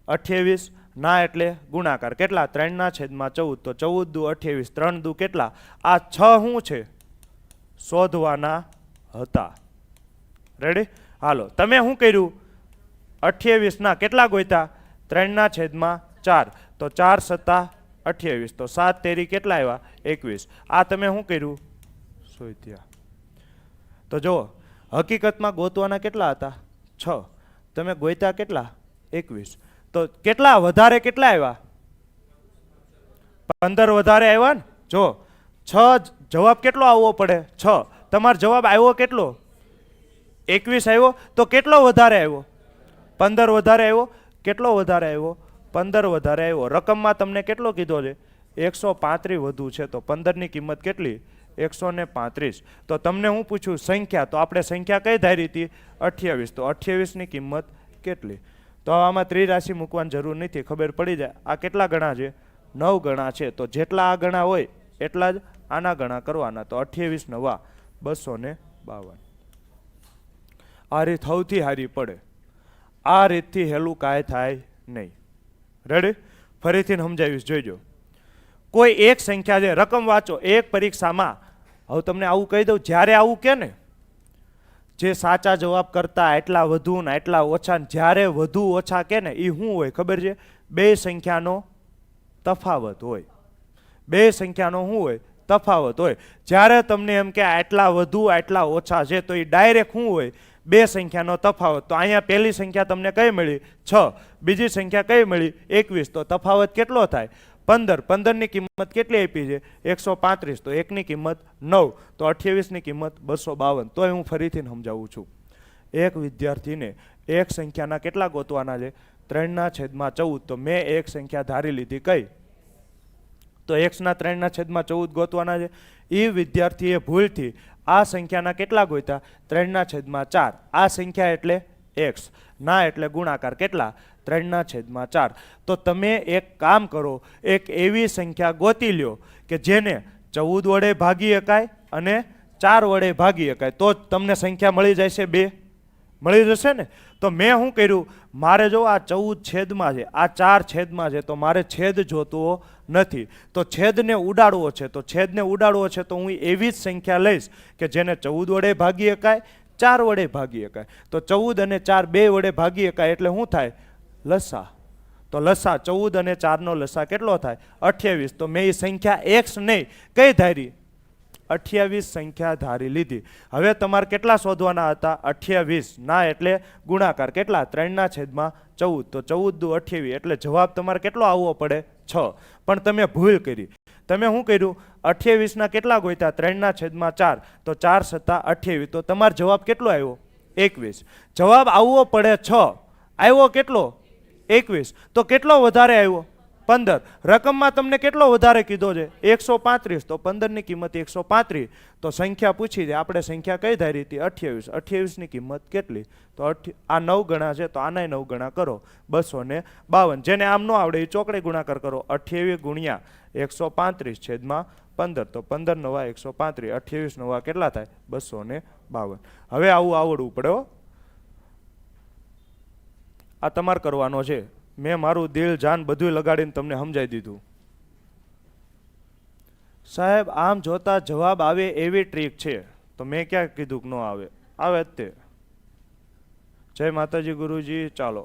28 ના એટલે ગુણાકાર કેટલા? 3/14. તો 14 દુ 28, 3 દુ કેટલા? આ 6 શું છે? શોધવાના હતા. રેડી? હાલો, તમે શું કર્યું? 28 ના કેટલા ગોત્યા? 3/4. તો 4 સત્તા 28. તો 7 તેરી કેટલા આવ્યા? 21. આ તમે શું કર્યું? શોધ્યા. તો જો હકીકતમાં ગોતવાના કેટલા હતા? 6. તમે ગોત્યા કેટલા? 21. તો કેટલા વધારે કેટલા આવ્યા? 15 વધારે આવ્યા ને. જો 6 જવાબ કેટલો આવવો પડે? 6. તમારો જવાબ આવ્યો કેટલો? 21 આવ્યો. તો કેટલો વધારે આવ્યો? 15 વધારે આવ્યો. કેટલો વધારે આવ્યો? 15 વધારે આવ્યો. રકમમાં તમને કેટલો કીધો છે? 135 વધુ છે. તો 15 ની કિંમત કેટલી? 135. તો તમને હું પૂછું સંખ્યા, તો આપણે સંખ્યા કઈ ધારી હતી? 28. તો 28 ની કિંમત કેટલી? તો આમાં ત્રિરાશિ મૂકવાની જરૂર નથી, ખબર પડી જાય. આ કેટલા ગણા છે? 9 ગણા છે. તો જેટલા આ ગણા હોય એટલા જ આના ગણા કરવાના. તો 28 9 252. આ રીત સૌથી સારી પડે. આ રીતથી હેલું કાંઈ થાય નહીં. રેડી? ફરીથી સમજાવીશ, જોઈજો. કોઈ એક સંખ્યા છે, રકમ વાંચો. એક પરીક્ષામાં હવે તમને આવું કહી દઉં, જ્યારે આવું કે ને, જે સાચા જવાબ કરતા એટલા વધુ ને એટલા ઓછા, જ્યારે વધુ ઓછા કે ને એ શું હોય ખબર છે? બે સંખ્યાનો તફાવત હોય. બે સંખ્યાનો શું હોય? તફાવત હોય. જ્યારે તમને એમ કે આટલા વધુ આટલા ઓછા છે, તો એ ડાયરેક્ટ શું હોય? બે સંખ્યાનો તફાવત. તો અહીંયા પહેલી સંખ્યા તમને કઈ મળી? 6. બીજી સંખ્યા કઈ મળી? 21. તો તફાવત કેટલો થાય? 15. 15 ની કિંમત કેટલી આપી છે? 135. તો 1 ની કિંમત 9. તો 28 ની કિંમત 252. તો હું ફરીથી સમજાવું છું. એક વિદ્યાર્થીને એક સંખ્યાના કેટલા ગોતવાના છે? 3/14. તો મેં એક સંખ્યા ધારી લીધી, કઈ? તો x ના 3/14 ગોતવાના છે. એ વિદ્યાર્થીએ ભૂલથી આ સંખ્યાના કેટલા ગોત્યા? 3/4. આ સંખ્યા એટલે x, ના એટલે ગુણાકાર કેટલા? 3/4. તો તમે એક કામ કરો, એક એવી સંખ્યા ગોતી લ્યો કે જેને 14 વડે ભાગી શકાય અને 4 વડે ભાગી શકાય. તો જ તમને સંખ્યા મળી જશે. 2 મળી જશે ને. તો મેં શું કર્યું? મારે જો આ 14 છેદમાં છે, આ 4 છેદમાં છે, તો મારે છેદ જોતો નથી. તો છેદને ઉડાડવો છે. તો છેદને ઉડાડવો છે તો હું એવી જ સંખ્યા લઈશ કે જેને 14 વડે ભાગી શકાય, 4 વડે ભાગી શકાય. તો 14 અને 4 બે વડે ભાગી શકાય એટલે શું થાય? લસા. તો લસા 14 અને 4 નો લસા કેટલો થાય? 28. તો મેં એ સંખ્યા x નહીં, કઈ ધારી? 28 સંખ્યા ધારી લીધી. હવે તમારે કેટલા શોધવાના હતા? 28 ના એટલે ગુણાકાર કેટલા? 3/14. તો 14 દુ 28. એટલે જવાબ તમારે કેટલો આવવો પડે? 6. પણ તમે ભૂલ કરી. તમે શું કર્યું? 28 ના કેટલા ગોત્યા? 3/4. તો 4 સત્તા 28. તો તમારો જવાબ કેટલો આવ્યો? 21. જવાબ આવવો પડે 6. આવ્યો કેટલો? 21. તો કેટલો વધારે આવ્યો? 15. રકમમાં તમને કેટલો વધારે કીધો છે? 135. તો 15 ની કિંમત 135. તો સંખ્યા પૂછી છે, આપણે સંખ્યા કઈ ધારી હતી? 28. 28 ની કિંમત કેટલી? તો આ 9 ગણા છે, તો આનાય 9 ગણા કરો. 252. જેને આમ ન આવડે એ ચોકડે ગુણાકાર કરો. 28 ગુણ્યા 135 છેદમાં 15. તો 15 9 135. 28 9 કેટલા થાય? 252. હવે આવું આવડવું પડે હો. આ તમારે કરવાનો છે. મેં મારું દિલ જાન બધું લગાડીને તમને સમજાવી દીધું. સાહેબ આમ જોતા જવાબ આવે એવી ટ્રીક છે, તો મેં ક્યાં કીધું કે ન આવે? આવે જ તે. જય માતાજી ગુરુજી. ચાલો.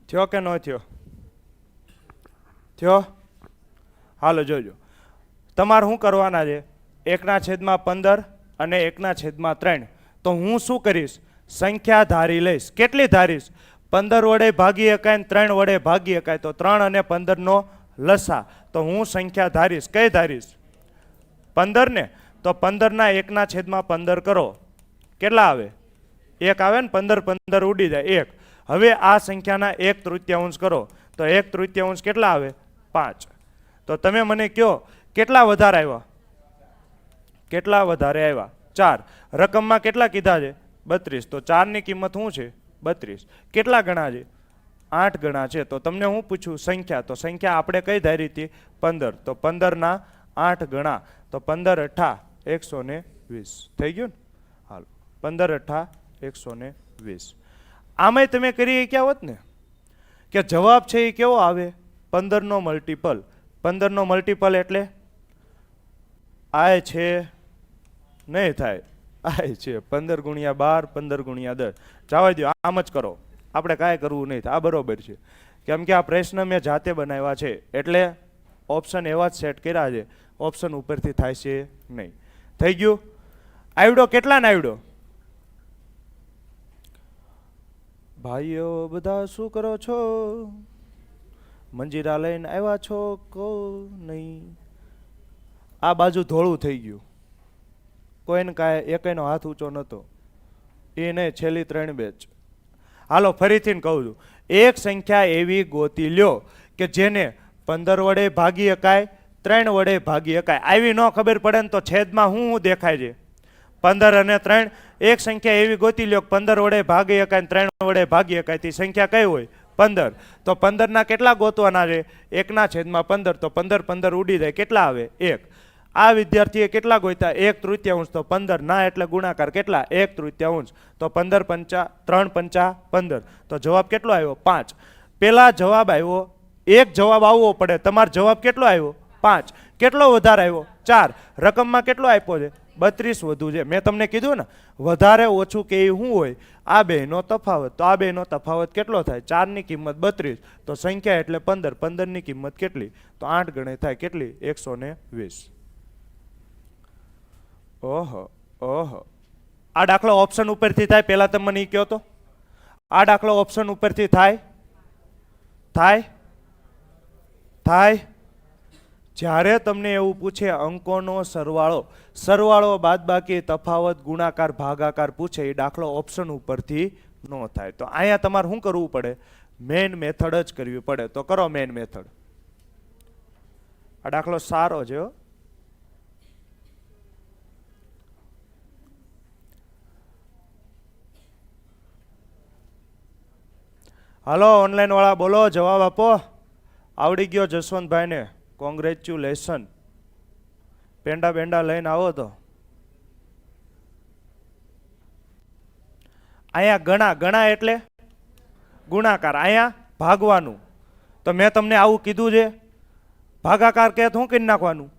થયો કે ન થયો? થયો? હાલો જોજો. તમારે શું કરવાના છે? 1/15 અને 1/3. તો હું શું કરીશ? સંખ્યા ધારી લઈશ. કેટલી ધારીશ? 15 વડે ભાગી શકાય ને 3 વડે ભાગી શકાય. તો 3 અને 15 નો લસા. તો હું સંખ્યા ધારીશ. કઈ ધારીશ? 15 ને. તો 15 ના 1/15 કરો. કેટલા આવે? 1 આવે ને. 15 ઉડી જાય 1. હવે આ સંખ્યાના 1/3 કરો. તો 1/3 કેટલા આવે? 5. તો તમે મને કહો કેટલા વધારે આવ્યા? કેટલા વધારે આવ્યા? 4. રકમમાં કેટલા કીધા છે? 32. તો 4 ની કિંમત શું છે? 32. કેટલા ગણા છે? 8 ગણા છે. તો તમને હું પૂછું સંખ્યા. તો સંખ્યા આપણે કઈ ધારી હતી? 15. તો 15 ના 8 ગણા. તો 15 × 120 થઈ ગયું ને? હાલો 15 × 120. આમાંય તમે કરી ક્યાં હોત ને કે જવાબ છે એ કેવો આવે? 15 નો મલ્ટીપલ. 15 નો મલ્ટીપલ એટલે આ છે નહીં થાય. આ છે 15 × 12, 15 × 10. જવા દો, આમ જ કરો. આપણે કાંઈ કરવું નહીં. આ બરોબર છે. કેમ કે આ પ્રશ્ન મેં જાતે બનાવ્યા છે એટલે ઓપ્શન એવા જ સેટ કર્યા છે. ઓપ્શન ઉપરથી થાય છે નહીં. થઈ ગયું? આવડો? કેટલા ને આવડો? ભાઈઓ બધા શું કરો છો? મંજીરા લઈને આવ્યા છો કો નહીં? આ બાજુ ધોળું થઈ ગયું. કોઈને કાંઈ એકનો હાથ ઊંચો નહોતો. એ નહીં, છેલ્લી 3 બેચ. હાલો ફરીથી કહું છું. એક સંખ્યા એવી ગોતી લ્યો કે જેને 15 વડે ભાગી શકાય, 3 વડે ભાગી શકાય. આવી ન ખબર પડે ને તો છેદમાં શું દેખાય છે? 15 અને 3. એક સંખ્યા એવી ગોતી લ્યો 15 વડે ભાગી શકાય 3 વડે ભાગી શકાય. તે સંખ્યા કઈ હોય? 15. તો 15 ના કેટલા ગોતવાના છે? 1/15. તો 15 ઉડી જાય. કેટલા આવે? 1. આ વિદ્યાર્થીએ કેટલા ગોત્યા? 1/3. તો 15 ના એટલે ગુણાકાર કેટલા? 1/3. તો 15 × 3 × 15. તો જવાબ કેટલો આવ્યો? 5. પેલા જવાબ આવ્યો, એક જવાબ આવવો પડે. તમારો જવાબ કેટલો આવ્યો? 5. કેટલો વધારે આવ્યો? 4. રકમમાં કેટલો આપ્યો છે? 32 વધુ છે. મેં તમને કીધું ને વધારે ઓછું કે શું હોય? આ બેનો તફાવત. તો આ બેનો તફાવત કેટલો થાય? 4 ની કિંમત 32. તો સંખ્યા એટલે 15. 15 ની કિંમત કેટલી? તો 8 ગણે થાય. કેટલી? 120. ઓહો ઓહો. આ દાખલો ઓપ્શન ઉપરથી થાય? પહેલા તમે મને કહો તો. આ દાખલો ઓપ્શન ઉપરથી થાય? થાય? થાય? જ્યારે તમને એવું પૂછે અંકોનો સરવાળો, સરવાળો બાદબાકી, તફાવત, ગુણાકાર, ભાગાકાર પૂછે, એ દાખલો ઓપ્શન ઉપરથી ન થાય. તો અહીંયા તમારે શું કરવું પડે? મેઇન મેથડ જ કરવી પડે. તો કરો મેઇન મેથડ. આ દાખલો સારો છે હો. હાલો ઓનલાઈન વાળા બોલો, જવાબ આપો. આવડી ગયો જસવંતભાઈને? કોંગ્રેચ્યુલેશન. પેંડા બેંડા લઈને આવો. તો અહીંયા ગણા. ગણા એટલે ગુણાકાર. અહીંયા ભાગવાનું. તો મેં તમને આવું કીધું છે. ભાગાકાર કે શું કરી નાખવાનું?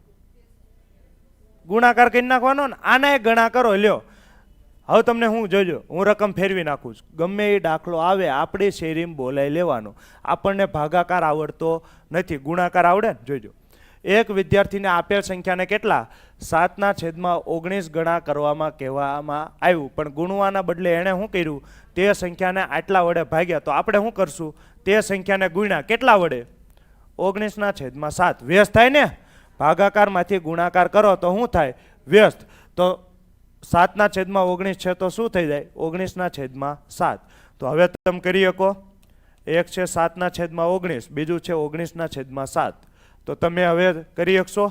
ગુણાકાર કરી નાખવાનો ને. આને ગણા કરો. લ્યો હવે તમને હું જોજો, હું રકમ ફેરવી નાખું છું. ગમે એ દાખલો આવે આપણી શેરીમાં બોલાઈ લેવાનો. આપણને ભાગાકાર આવડતો નથી, ગુણાકાર આવડે ને. જોજો, એક વિદ્યાર્થીને આપેલ સંખ્યાને કેટલા? 7/19 ગણા કરવામાં કહેવામાં આવ્યું, પણ ગુણવાના બદલે એણે શું કર્યું? તે સંખ્યાને આટલા વડે ભાગ્યા. તો આપણે શું કરશું? તે સંખ્યાને ગુણ્યા કેટલા વડે? 19/7. વ્યસ્ત થાય ને. ભાગાકારમાંથી ગુણાકાર કરો તો શું થાય? વ્યસ્ત. તો 7/19 છે તો શું થઈ જાય? 19/7. તો હવે તમે કરી શકો, એક છે 7/19, બીજું છે 19/7. તો તમે હવે કરી શકશો?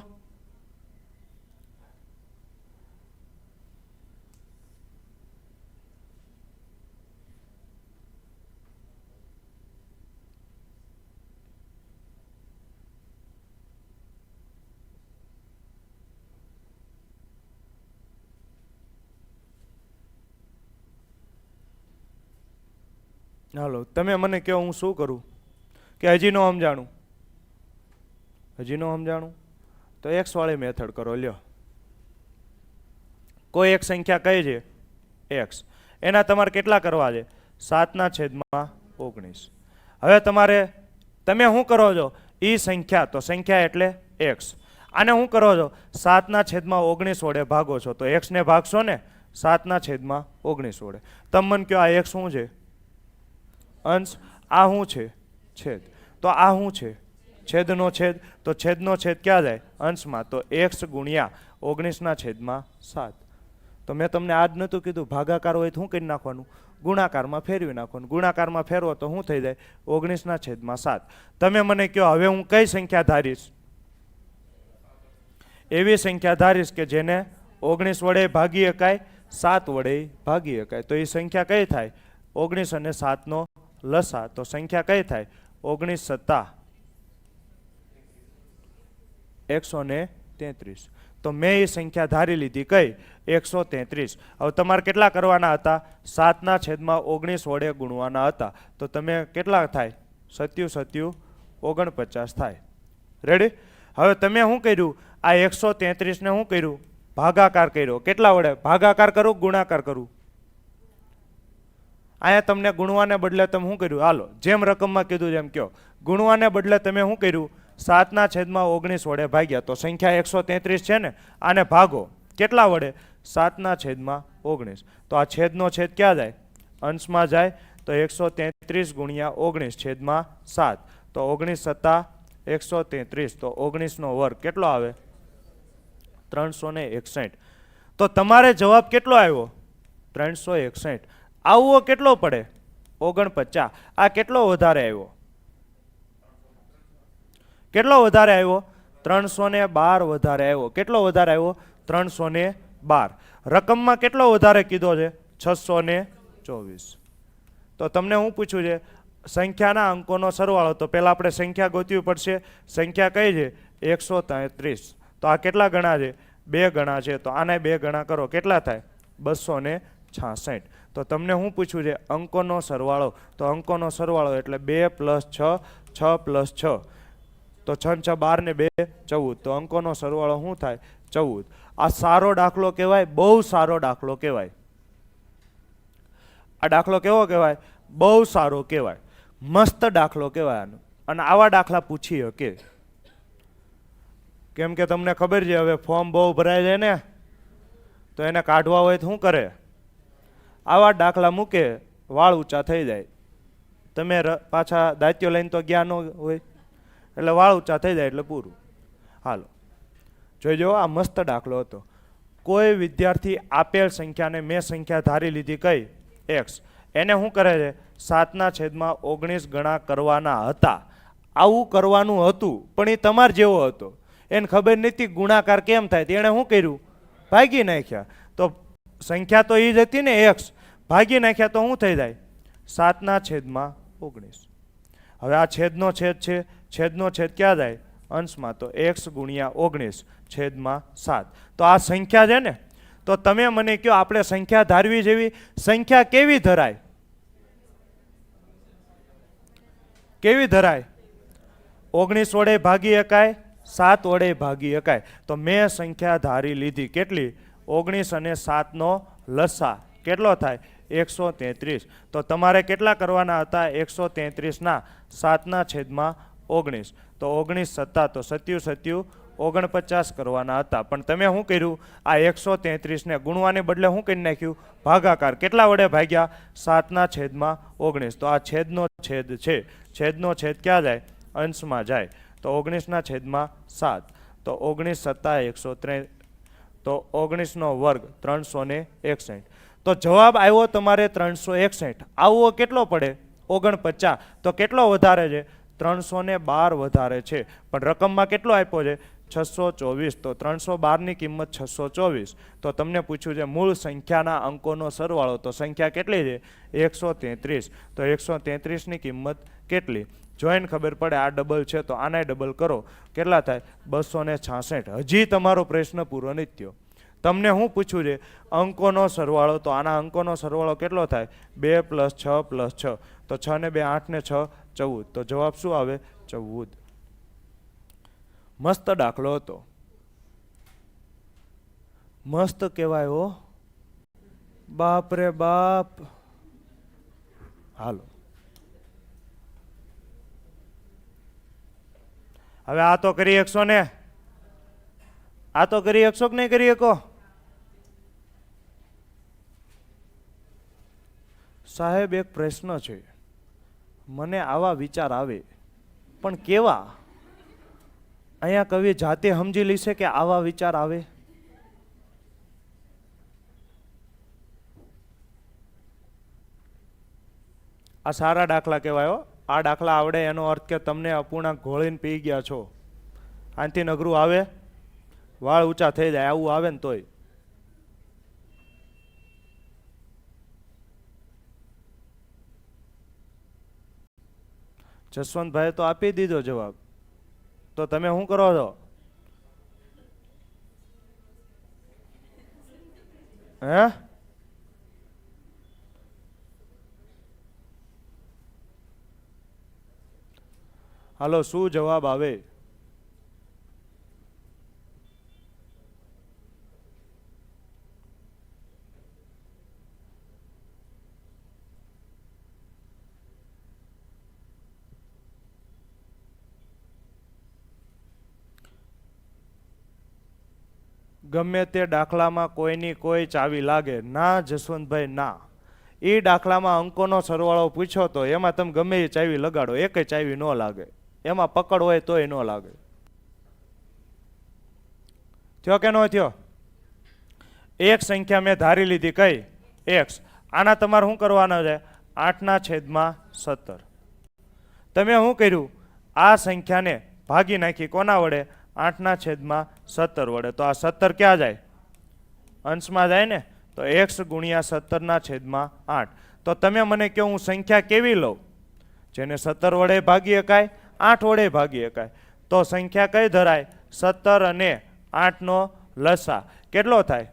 હાલો, તમે મને કહો હું શું કરું? કે હજી ન સમજાણું? હજી ન સમજાણું? તો એક્સ વાળી મેથડ કરો. લ્યો, કોઈ એક સંખ્યા કઈ છે? એક્સ. એના તમારે કેટલા કરવા છે? 7/19. હવે તમે શું કરો છો? ઈ સંખ્યા, તો સંખ્યા એટલે એક્સ. આને શું કરો છો? 7/19 વડે ભાગો છો. તો એક્સ ને ભાગશો ને 7/19 વડે. તમે મને કહો આ એક્સ શું છે? અંશ. આ શું છે? છેદ. તો આ શું છે? છેદનો છેદ. તો છેદનો છેદ ક્યાં જાય? અંશમાં. તો x ગુણ્યા 19/7. તો મેં તમને આજ નહોતું કીધું ભાગાકાર હોય તો શું કરી નાખવાનું? ગુણાકારમાં ફેરવી નાખવાનું. ગુણાકારમાં ફેરવો તો શું થઈ જાય? 19/7. તમે મને કહો હવે હું કઈ સંખ્યા ધારીશ? એવી સંખ્યા ધારીશ કે જેને 19 વડે ભાગી શકાય, 7 વડે ભાગી શકાય. તો એ સંખ્યા કઈ થાય? 19 અને 7 નો લસા. તો સંખ્યા કઈ થાય? 19 સત્તા 133. તો મેં એ સંખ્યા ધારી લીધી કઈ? 133. હવે તમારે કેટલા કરવાના હતા? 7/19 વડે ગુણવાના હતા. તો તમે કેટલા થાય? 7 49 થાય. રેડી? હવે તમે શું કર્યું? આ 133 ને શું કર્યું? ભાગાકાર કર્યો. કેટલા વડે ભાગાકાર કરું? ગુણાકાર કરું? અહીંયા તમને ગુણવાને બદલે તમે શું કર્યું? હાલો, જેમ રકમમાં કીધું જેમ કયો. ગુણવાને બદલે તમે શું કર્યું? 7/19 વડે ભાગ્યા. તો સંખ્યા 133 છે ને, આને ભાગો કેટલા વડે? 7/19. તો આ છેદનો છેદ ક્યાં જાય? અંશમાં જાય. તો 133 ગુણ્યા 19/7. તો 19 સત્તા 133. તો 19 નો વર્ગ કેટલો આવે? 361. તો તમારે જવાબ કેટલો આવ્યો? 361. આવવો કેટલો પડે? 49. આ કેટલો વધારે આવ્યો? કેટલો વધારે આવ્યો? 312 વધારે આવ્યો. કેટલો વધારે આવ્યો? 312. રકમમાં કેટલો વધારે કીધો છે? 624. તો તમને હું પૂછ્યું છે સંખ્યાના અંકોનો સરવાળો. તો પહેલા આપણે સંખ્યા ગોતવી પડશે. સંખ્યા કઈ છે? 133. તો આ કેટલા ગણા છે? 2 ગણા છે. તો આને 2 ગણા કરો. કેટલા થાય? 266. તો તમને હું પૂછ્યું છે અંકોનો સરવાળો. તો અંકોનો સરવાળો એટલે 2 + 6, 6 + 6. તો 6 × 12 ને 2 14. તો અંકોનો સરવાળો શું થાય? 14. આ સારો દાખલો કહેવાય, બહુ સારો દાખલો કહેવાય. આ દાખલો કેવો કહેવાય? બહુ સારો કહેવાય, મસ્ત દાખલો કહેવાય. અને આવા દાખલા પૂછી શકે. કેમ કે તમને ખબર છે હવે ફોર્મ બહુ ભરાય છે ને, તો એને કાઢવા હોય તો શું કરે? આવા દાખલા મૂકે, વાળ ઊંચા થઈ જાય. તમે પાછા દાયિત્વ લઈને તો ગયા ન હોય એટલે વાળ ઊંચા થઈ જાય એટલે પૂરું. હાલો જોઈજો, આ મસ્ત દાખલો હતો. કોઈ વિદ્યાર્થી આપેલ સંખ્યાને, મેં સંખ્યા ધારી લીધી કઈ? એક્સ. એને શું કરે છે? 7/19 ગણા કરવાના હતા. આવું કરવાનું હતું પણ એ તમારે જેવો હતો. એને ખબર નથી ગુણાકાર કેમ થાય. એણે શું કર્યું? ભાગી નાખ્યા. તો સંખ્યા તો એ જ હતી ને એક્સ. ભાગી નાખ્યા તો શું થઈ જાય? 7/19. હવે આ છેદનો છેદ છે. છેદનો છેદ ક્યાં જાય? અંશમાં. તો x ગુણ્યા 19/7. તો આ સંખ્યા છે ને. તો તમે મને કહો આપણે સંખ્યા ધારવી જેવી. સંખ્યા કેવી ધરાય? કેવી ધરાય? 19 વડે ભાગી શકાય, 7 વડે ભાગી શકાય. તો મેં સંખ્યા ધારી લીધી કેટલી? 19 અને 7 નો લસા કેટલો થાય? 133. તો તમારે કેટલા કરવાના હતા? 133 ના 7/19. તો 19 સત્તા તો 7 49 કરવાના હતા. પણ તમે શું કર્યું? આ 133 ને ગુણવાને બદલે શું કરી નાખ્યું? ભાગાકાર. કેટલા વડે ભાગ્યા? 7/19. તો આ છેદનો છેદ છે. છેદનો છેદ ક્યાં જાય? અંશમાં જાય. તો 19/7. તો 19 સત્તા તો 19નો વર્ગ 361. તો જવાબ આવ્યો તમારે 361. આવવો કેટલો પડે? 49. તો કેટલો વધારે છે? 312 વધારે છે. પણ રકમમાં કેટલો આપ્યો છે? 624. તો 312ની કિંમત 624. તો તમને પૂછ્યું છે મૂળ સંખ્યાના અંકોનો સરવાળો. તો સંખ્યા કેટલી છે? 133. તો 133ની કિંમત કેટલી? જોઈને ખબર પડે. આ ડબલ છે તો આનાય ડબલ કરો. કેટલા થાય? 266. હજી તમારો પ્રશ્ન પૂરો નથી થયો. તમને શું પૂછ્યું છે? અંકોનો સરવાળો. તો આના અંકોનો સરવાળો કેટલો થાય? 2 + 6 + 6. તો 6 ને 2 8 ને 6 14. તો જવાબ શું આવે? 14. મસ્ત દાખલો હતો. મસ્ત કહેવાય હો. બાપ રે બાપ. હાલો, હવે આ તો કરી શકશો ને? આ તો કરી શકશો કે નહીં કરી શકો? સાહેબ એક પ્રશ્ન છે. મને આવા વિચાર આવે પણ કેવા? અહીંયા કવિ જાતે સમજી લેશે કે આવા વિચાર આવે? આ સારા દાખલા કહેવાય હો. આ દાખલા આવડે એનો અર્થ કે તમને અપૂર્ણાંક ઘોળીને પી ગયા છો. આનથી નગરું આવે? વાળ ઊંચા થઈ જાય. આવું આવે ને તોય. જસવંતભાઈ તો આપી દીધો જવાબ. તો તમે શું કરો છો? હે? હાલો, શું જવાબ આવે? ગમે તે દાખલામાં કોઈની કોઈ ચાવી લાગે ના જસવંતભાઈ, ના. એ દાખલામાં અંકોનો સરવાળો પૂછ્યો તો એમાં તમે ગમે એ ચાવી લગાડો, એકેય ચાવી ન લાગે. એમાં પકડ હોય તોય ન લાગે. થયો કે ન થયો? એક સંખ્યા મેં ધારી લીધી. કઈ? x. આના તમારે શું કરવાના છે? 8/17. તમે શું કર્યું? આ સંખ્યાને ભાગી નાખી. કોના વડે? 8/17 વડે. તો આ 17 ક્યાં જાય? અંશમાં જાય ને. તો x × 17/8. તો તમે મને કહો હું સંખ્યા કેવી લઉં? જેને 17 વડે ભાગી શકાય, 8 વડે ભાગી શકાય. તો સંખ્યા કઈ ધરાય? 17 અને 8 નો લસા કેટલો થાય?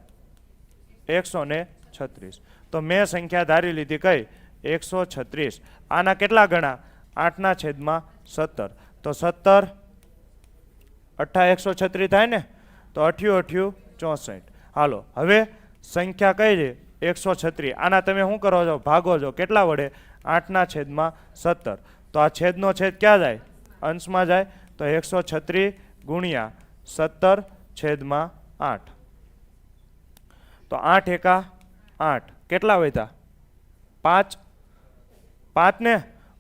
136. તો મેં સંખ્યા ધારી લીધી. કઈ? 136. આના કેટલા ગણા? 8/17. તો 17 8 136 થાય ને. તો 8 8 64. હાલો, હવે સંખ્યા કઈ છે? 136. આના તમે શું કરો છો? ભાગો છો. કેટલા વડે? 8/17. તો આ છેદનો છેદ ક્યાં જાય? અંશમાં જાય. તો 136 × 17/8. તો 8 એકા 8. કેટલા વધ્યા? 5. 5 ને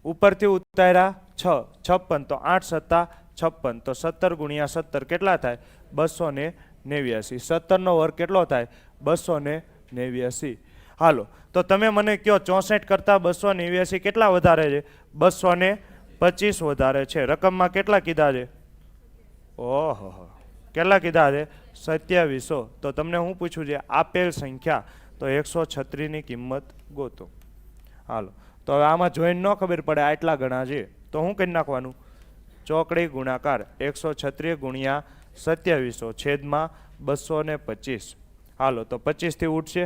ઉપરથી ઉતાર્યા 6 56. તો 8 × 7 = 56. તો 17 × 17 કેટલા થાય? 289. 17 નો વર્ગ કેટલો થાય? 289. હાલો, તો તમે મને કહો 64 કરતાં 289 કેટલા વધારે છે? 225 વધારે છે. રકમમાં કેટલા કીધા છે? ઓહો, કેટલા કીધા છે? 2700. તો તમને હું પૂછું છે? આપેલ સંખ્યા. તો 136ની કિંમત ગોતો. હાલો, તો હવે આમાં જોઈને ન ખબર પડે આટલા ગણા છે તો શું કરી નાખવાનું? ચોકડી ગુણાકાર 136 × 2700 છેદમાં 225. હાલો, તો 25 થી ઉઠશે.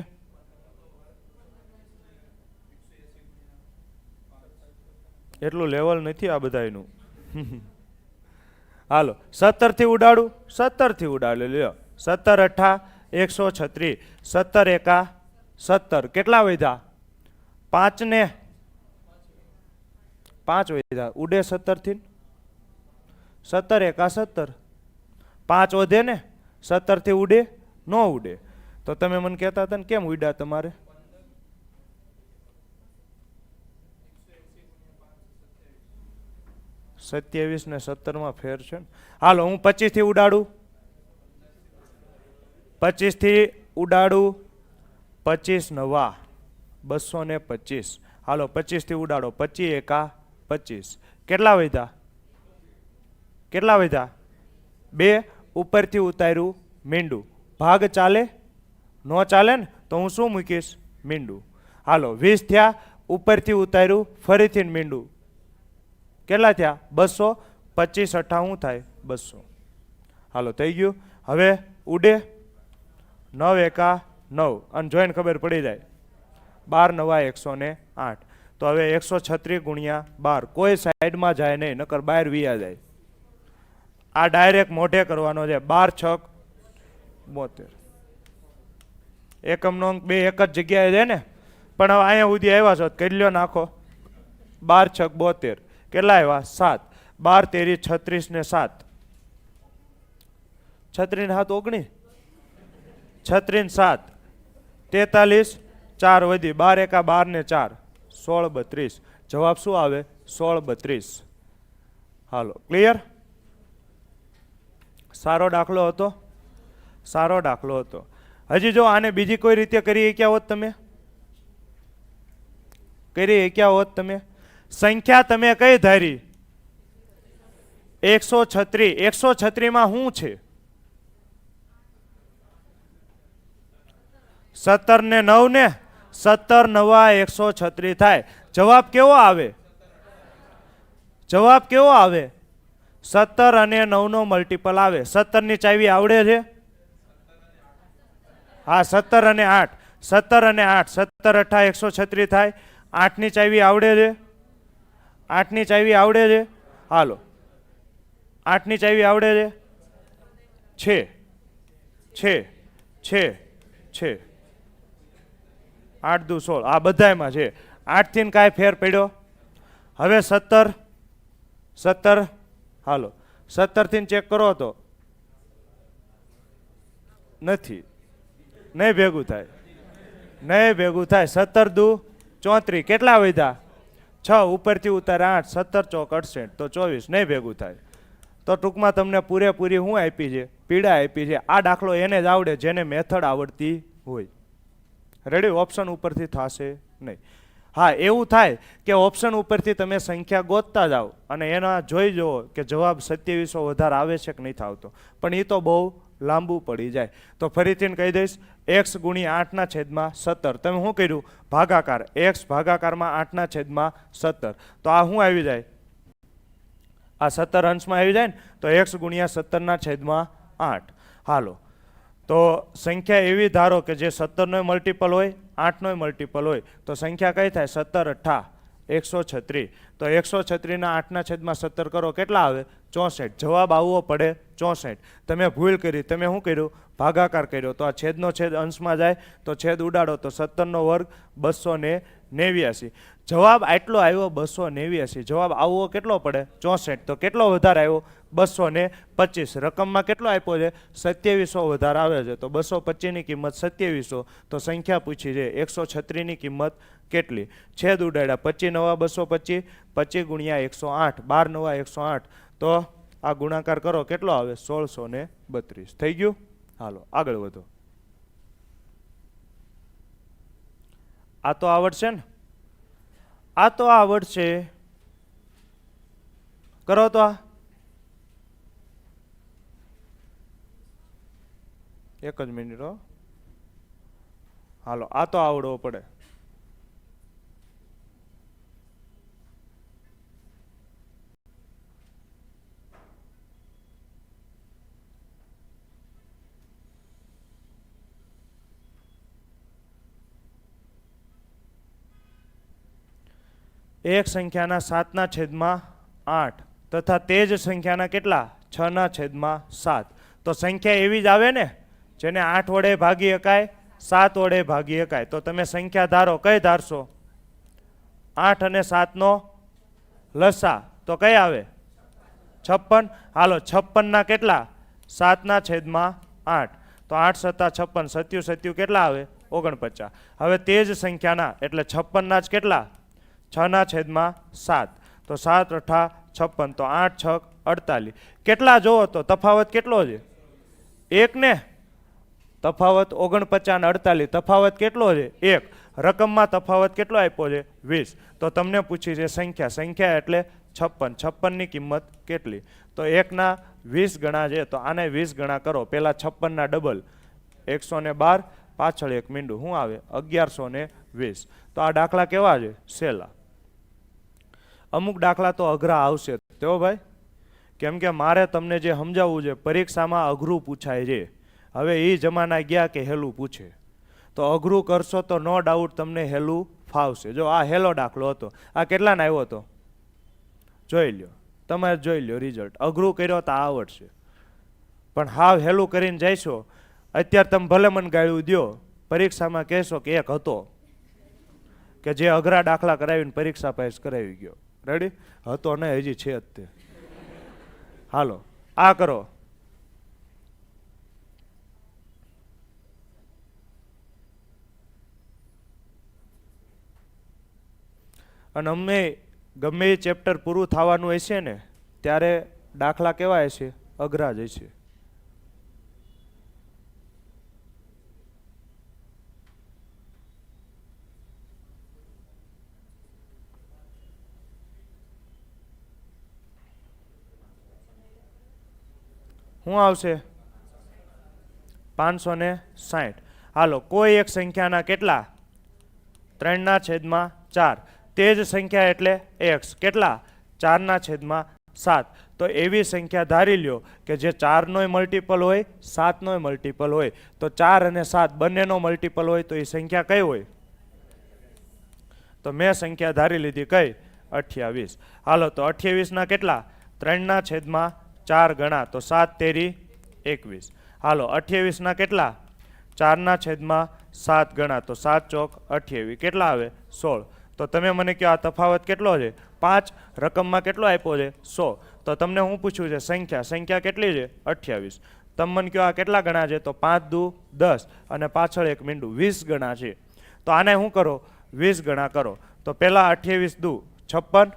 એટલું લેવલ નથી આ બધાયનું. હાલો, 17 થી ઉડાડું. 17 થી ઉડાડી લ્યો. 17 8 136. 17 એકા 17. કેટલા વધ્યા? 5 ને 5 વધ્યા. ઉડે 17 થી? 17 એકા 17. 5 વધે ને. 17 થી ઉડે? ન ઉડે. તો તમે મને કહેતા હતા ને કેમ ઉડ્યા તમારે? સત્યાવીસ ને 17 માં ફેર છે ને. હાલો, હું 25 થી ઉડાડું. 25 થી ઉડાડું 25 નવા 225. હાલો 25 થી ઉડાડો 25 એકા 25. કેટલા વધ્યા? કેટલા વધ્યા? 2. ઉપરથી ઉતાર્યું મીંડું. ભાગ ચાલે? નો ચાલે ને, તો હું શું મૂકીશ? મીંડું. હાલો 20 થયા, ઉપરથી ઉતાર્યું ફરીથી મીંડું. કેટલા થયા? 200. 25 અઠ્ઠા શું થાય? 200. હાલો થઈ ગયું. હવે ઉડે 9 એકા 9 અને જોઈને ખબર પડી જાય 12 નવા 108. તો હવે 136 ગુણ્યા 12 કોઈ સાઈડમાં જાય નહીં, નકર બહાર વિયા જાય. આ ડાયરેક્ટ મોઢે કરવાનો છે. 12 6 72. એકમનો અંક બે એક જ જગ્યાએ છે ને, પણ હવે અહીંયા સુધી આવ્યા છો કરી લ્યો નાખો. 12 6 72. કેટલા આવ્યા? 7. 12 તેરી 36 ને 7. 36 ને 7 19. 36 ને 7 43. 4 વધી 12 એકા 12 ને 4 16 32. જવાબ શું આવે? 16 32. હાલો ક્લિયર? સારો દાખલો હતો, સારો દાખલો હતો. હજી જો આને બીજી કોઈ રીતે કરી ક્યાં હોત તમે? કરી ક્યાં હોત તમે? સંખ્યા તમે કઈ ધારી? 136. 136 માં શું છે? 17 ને 9 ને 17 નવા 136 થાય. જવાબ કેવો આવે? જવાબ કેવો આવે? 17 અને 9 નો મલ્ટીપલ આવે. 17 ની ચાવી આવડે છે? હા 17 અને 8. 17 અને 8 17 અઠ્ઠા 136 થાય. 8 ની ચાવી આવડે છે? 8 ની ચાવી આવડે છે? હાલો 8 ની ચાવી આવડે છે? છે 8 દુ 16. આ બધાયમાં છે. 8 થી કાંઈ ફેર પડ્યો? હવે 17 હાલો 17 થી ચેક કરો તો નથી, નહીં ભેગું થાય, નહીં ભેગું થાય. 17 દુ 34. કેટલા વધ્યા? 6. ઉપરથી ઉતારે 8. 17 ચોક 68 તો 24. નહીં ભેગું થાય. તો ટૂંકમાં તમને પૂરેપૂરી શું આપી છે? પીડા આપી છે. આ દાખલો એને જ આવડે જેને મેથડ આવડતી હોય. રેડી? ઓપ્શન ઉપરથી થશે નહીં. હા એવું થાય કે ઓપ્શન ઉપરથી તમે સંખ્યા ગોતતા જાઓ અને એના જોઈ જુઓ કે જવાબ 2700 વધારે આવે છે કે નહીં આવતો, પણ એ તો બહુ લાંબુ પડી જાય. તો ફરીથી કહી દઈશ x ગુણ્યા 8 ના છેદમાં 17. તમે શું કર્યું? ભાગાકાર. x ભાગાકારમાં 8 ના છેદમાં 17. તો આ શું આવી જાય? આ 17 અંશમાં આવી જાય ને, તો x ગુણ્યા 17 ના છેદમાં 8. હાલો તો સંખ્યા એવી ધારો કે જે 17 નો મલ્ટીપલ હોય, 8 નો મલ્ટીપલ હોય, તો સંખ્યા કઈ થાય? 17 અઠ્ઠા 136. તો 136 ના 8 ના છેદમાં 17 કરો, કેટલા આવે? 64. જવાબ આવવો પડે 64. તમે ભૂલ કરી, તમે શું કર્યું? ભાગાકાર કર્યો. તો આ છેદનો છેદ અંશમાં જાય તો છેદ ઉડાડો તો 17 નો વર્ગ 289. જવાબ આટલો આવ્યો 289. જવાબ આવવો કેટલો પડે? 64. તો કેટલો વધારે આવ્યો? 225. રકમમાં કેટલો આપ્યો છે? 2700 વધારે આવે છે. તો 225 ની કિંમત 2700. તો સંખ્યા પૂછી છે 136 ની કિંમત કેટલી? છેદ ઉડાડ્યા 25 નવા 225. 25 ગુણ્યા 108. 12 નવા 108. તો આ ગુણાકાર કરો, કેટલો આવે? 1632. થઈ ગયું? હાલો આગળ વધો. આ તો આવડશે ને? આ તો આવડશે. કરો તો આ એક જ મિનિટ હો. હાલો આ તો આવડવો પડે. એક સંખ્યાના 7 ના છેદમાં 8 તથા તે જ સંખ્યાના કેટલા? 6 ના છેદમાં 7. તો સંખ્યા એવી જ આવે ને જેને 8 વડે ભાગી શકાય, 7 વડે ભાગી શકાય. તો તમે સંખ્યા ધારો, કઈ ધારશો? 8 અને 7 નો લસા તો કઈ આવે? 56. હાલો 56 ના કેટલા? 7 ના છેદમાં 8. તો 8 સત્તા 56. 7 કેટલા આવે? 49. હવે તે જ સંખ્યાના એટલે 56 ના જ કેટલા? 6 ના છેદમાં 7. તો 7 અઠ્ઠા 56. તો 8 6 48. કેટલા જોવો તો તફાવત કેટલો છે? 1 ને. તફાવત 49 ને 48, તફાવત કેટલો છે 1, રકમમાં તફાવત કેટલો આપ્યો છે 20. તો તમને પૂછી છે સંખ્યા, સંખ્યા એટલે 56, 56 ની કિંમત કેટલી? તો 1 ના 20 ગણા છે, તો આને 20 ગણા કરો. પહેલા 56 ના ડબલ 112, પાછળ એક મીંડું, શું આવે 1120. તો આ દાખલા કેવા છે? સહેલા. અમુક દાખલા તો અઘરા આવશે તેઓ ભાઈ, કેમ કે મારે તમને જે સમજાવવું છે પરીક્ષામાં અઘરું પૂછાય છે. હવે એ જમાના ગયા કે હેલું પૂછે, તો અઘરું કરશો તો નો ડાઉટ તમને હેલું ફાવશે. જો આ હેલો દાખલો હતો, આ કેટલાને આવ્યો હતો જોઈ લ્યો, તમે જોઈ લ્યો રિઝલ્ટ. અઘરું કર્યો તો આવડશે, પણ હાવ હેલું કરીને જઈશો. અત્યારે તમે ભલે મને ગાળ્યું દો, પરીક્ષામાં કહેશો કે એક હતો કે જે અઘરા દાખલા કરાવીને પરીક્ષા પાસ કરાવી ગયો. રેડી? હતો ને હજી છે જ તે. હાલો આ કરો. અને અમે ગમે એ ચેપ્ટર પૂરું થવાનું હશે ને ત્યારે દાખલા કેવા હશે? અઘરા જ હશે. શું આવશે? 560. હાલો, કોઈ એક સંખ્યાના કેટલા? 3/4. તે જ સંખ્યા એટલે x કેટલા? 4/7. તો એવી સંખ્યા ધારી લ્યો કે જે 4નોય મલ્ટીપલ હોય, 7નોય મલ્ટીપલ હોય. તો 4 અને 7 બંનેનો મલ્ટીપલ હોય તો એ સંખ્યા કઈ હોય? તો મેં સંખ્યા ધારી લીધી કઈ? 28. હાલો, તો 28 ના કેટલા? 3/4 ગણા, તો 7 તેરી 21. હાલો, 28 ના કેટલા? 4/7 ગણા, તો 7 ચોક 28. કેટલા આવે? 16. તો તમે મને કહો આ તફાવત કેટલો છે? 5. રકમમાં કેટલો આપ્યો છે? 100. તો તમને હું પૂછ્યું છે સંખ્યા, સંખ્યા કેટલી છે? 28. તમે મને કહો આ કેટલા ગણા છે? તો 5 દુ 10 અને પાછળ એક મીંડું 20 ગણા છે. તો આને શું કરો? 20 ગણા કરો. તો પહેલા 28 દુ 56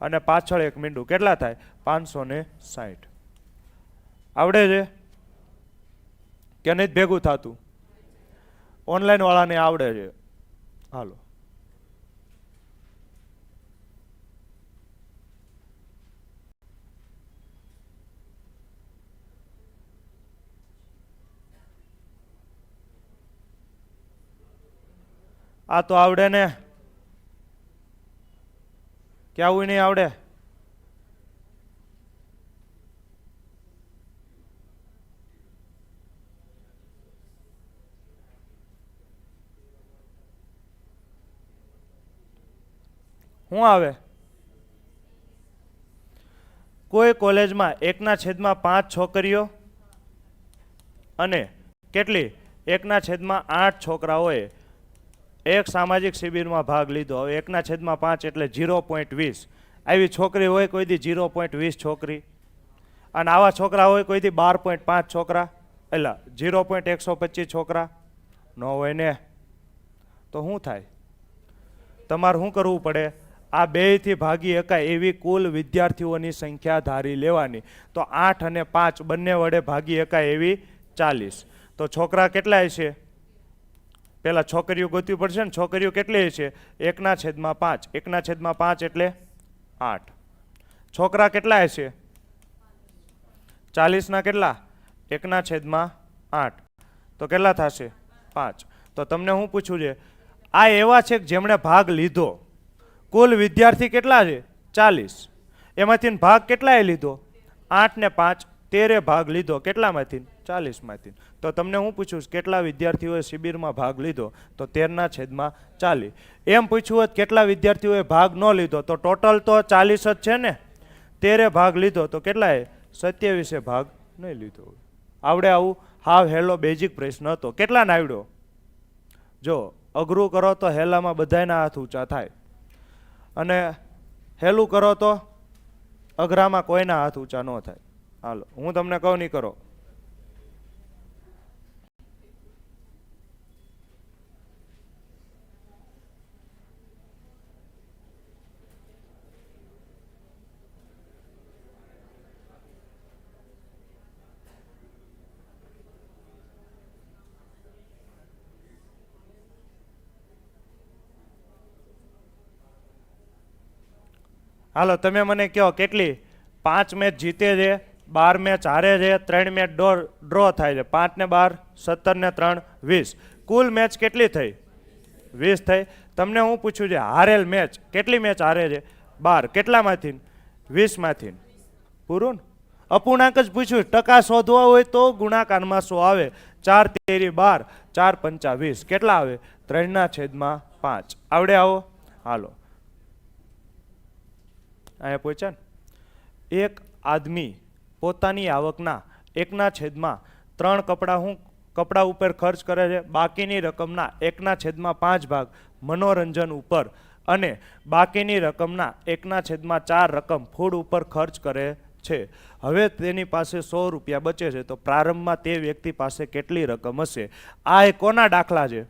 અને પાછળ એક મીંડું કેટલા થાય? 560. આવડે છે કે નહીં ભેગું થતું? ઓનલાઈન વાળાને આવડે છે. હાલો, આ તો આવડે ને, કે આવું નહીં આવડે? શું આવે? કોઈ કોલેજમાં 1/5 છોકરીઓ અને કેટલી? 1/8 છોકરાઓએ એક સામાજિક શિબિરમાં ભાગ લીધો. હવે 1/5 એટલે 0.20. આવી છોકરી હોય કોઈ દી 0.20 છોકરી? અને આવા છોકરા હોય કોઈ દી 12.5 છોકરા? એટલે 0.125 છોકરા? ન હોય ને. તો શું થાય? તમારે શું કરવું પડે? આ બેયથી ભાગી શકાય એવી કુલ વિદ્યાર્થીઓની સંખ્યા ધારી લેવાની. તો 8 અને 5 બંને વડે ભાગી શકાય એવી 40. તો છોકરા કેટલા છે? પેલા છોકરીઓ ગોતવી પડશે ને. છોકરીઓ કેટલી છે? 1/5. 1/5 એટલે 8. છોકરા કેટલા છે? 40 ના કેટલા? 1/8. તો કેટલા થશે? 5. તો તમને હું પૂછું છે, આ એવા છે કે જેમણે ભાગ લીધો. કુલ વિદ્યાર્થી કેટલા છે? 40. એમાંથી ભાગ કેટલાએ લીધો? 8 ને 5 13 ભાગ લીધો. કેટલામાંથી? 40માંથી. તો તમને હું પૂછું કેટલા વિદ્યાર્થીઓએ શિબિરમાં ભાગ લીધો? તો 13/40. એમ પૂછ્યું હોત કેટલા વિદ્યાર્થીઓએ ભાગ ન લીધો, તો ટોટલ તો 40 જ છે ને. 13 ભાગ લીધો તો કેટલાએ? 27 ભાગ નહીં લીધો. આવડે આવું? હાવ હેલો બેઝિક પ્રશ્ન હતો. કેટલાને આવડ્યો? જો અઘરું કરો તો હેલામાં બધાયના હાથ ઊંચા થાય, અને હેલું કરો તો અઘરામાં કોઈના હાથ ઊંચા ન થાય. હાલો, હું તમને કહું નહીં કરો. હાલો તમે મને કહો કેટલી 5 મેચ જીતે છે, 12 મેચ હારે છે, 3 મેચ ડ્રો થાય છે, 5 ને 12 17 ને 3 20, કુલ મેચ કેટલી થઈ? 20 થઈ. તમને હું પૂછ્યું છે હારેલ મેચ, કેટલી મેચ હારે છે? 12. કેટલામાંથી? 20 માંથી. પૂરું ને? અપૂર્ણાંક જ પૂછ્યું. ટકા શોધવા હોય તો ગુણાકારમાં 100 આવે. 4 તેરી 12, 4 પંચા 20. કેટલા આવે? 3/5. આવડે આવો? હાલો અહીંયા પહોંચ્યા ને. એક આદમી પોતાની આવકના 1/3 કપડા ઉપર ખર્ચ કરે છે, બાકીની રકમના 1/5 ભાગ મનોરંજન ઉપર અને બાકીની રકમના 1/4 રકમ ફૂડ ઉપર ખર્ચ કરે છે. હવે તેની પાસે 100 રૂપિયા બચે છે, તો પ્રારંભમાં તે વ્યક્તિ પાસે કેટલી રકમ હશે? આ એ કોના દાખલા છે?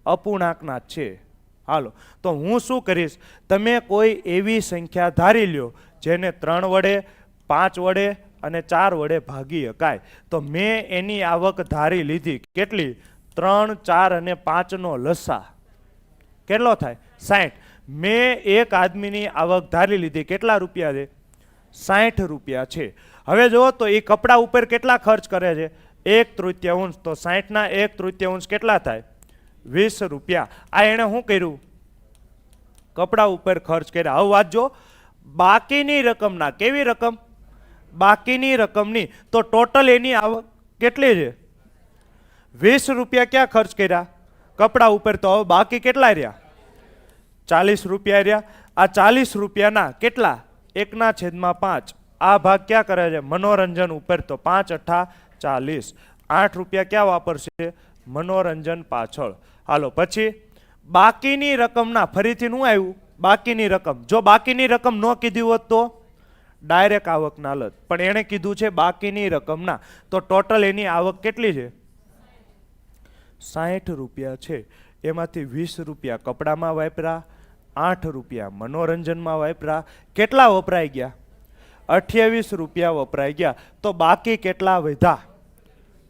અપૂર્ણાંકના જ છે. હાલો તો હું શું કરીશ, તમે કોઈ એવી સંખ્યા ધારી લ્યો જેને 3 વડે 5 વડે અને 4 વડે ભાગી શકાય. તો મેં એની આવક ધારી લીધી. કેટલી? 3, 4 અને 5 નો લસા કેટલો થાય? 60. મેં એક આદમીની આવક ધારી લીધી. કેટલા રૂપિયા છે? 60 રૂપિયા છે. હવે જુઓ તો એ કપડા ઉપર કેટલા ખર્ચ કરે છે? 1/3. તો 60 ના 1/3 કેટલા થાય? 20 રૂપિયા. આ એણે શું કર્યું? કપડા ઉપર ખર્ચ કર્યા. હવે વાંચજો, બાકીની રકમના, કેવી રકમ? બાકીની રકમની. તો ટોટલ એની આવક કેટલી છે? 20 રૂપિયા ક્યાં ખર્ચ કર્યા? કપડા ઉપર. તો હવે બાકી કેટલા રહ્યા? 40 રૂપિયા રહ્યા. આ 40 રૂપિયાના કેટલા? 1/5. આ ભાગ ક્યાં કરે છે? મનોરંજન ઉપર. તો 5 8 40. 8 રૂપિયા ક્યાં વાપરશે? મનોરંજન પાછળ. હાલો પછી બાકીની રકમના, ફરીથી શું આવ્યું? બાકીની રકમ. જો બાકીની રકમ ન કીધી હોત તો ડાયરેક્ટ આવક ના લત, પણ એણે કીધું છે બાકીની રકમના. તો ટોટલ એની આવક કેટલી છે? 60 રૂપિયા છે. એમાંથી 20 રૂપિયા કપડામાં વાપરા, 8 રૂપિયા મનોરંજનમાં વાપરા. કેટલા વપરાઈ ગયા? 28 રૂપિયા વપરાઈ ગયા. તો બાકી કેટલા વધ્યા?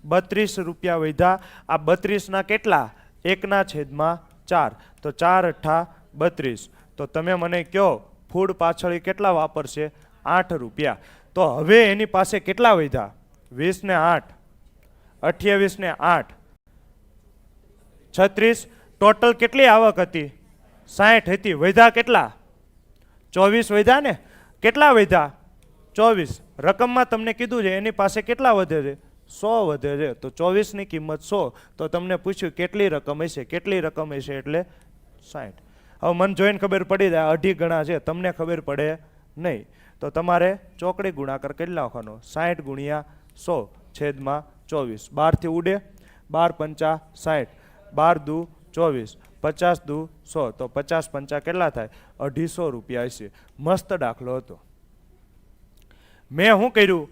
32 રૂપિયા વધ્યા. આ 32 ના કેટલા? 1/4. તો 4 8 32. તો તમે મને કહો ફૂડ પાછળ કેટલા વાપરશે? 8 રૂપિયા. તો હવે એની પાસે કેટલા વધ્યા? 20 ને 8, 28 ને 8, 36. ટોટલ કેટલી આવક હતી? 60 હતી. વધ્યા કેટલા? 24 વધ્યા ને. કેટલા વધ્યા? 24. રકમમાં તમને કીધું છે એની પાસે કેટલા વધે છે? 100 વધે છે. તો 24 ની કિંમત 100. તો તમને પૂછ્યું કેટલી રકમ હશે? કેટલી રકમ હશે એટલે 60. હવે મને જોઈને ખબર પડી જાય અઢી ગણા છે, તમને ખબર પડે નહીં. તો તમારે ચોકડી ગુણાકાર કરી નાખવાનો. 60 ગુણ્યા 100 છેદમાં 24. 12 થી ઉડે. 12 પંચા 60, 12 દુ 24, 50 દુ 100. તો 50 પંચા કેટલા થાય? 250 રૂપિયા હશે. મસ્ત દાખલો હતો. મેં શું કર્યું?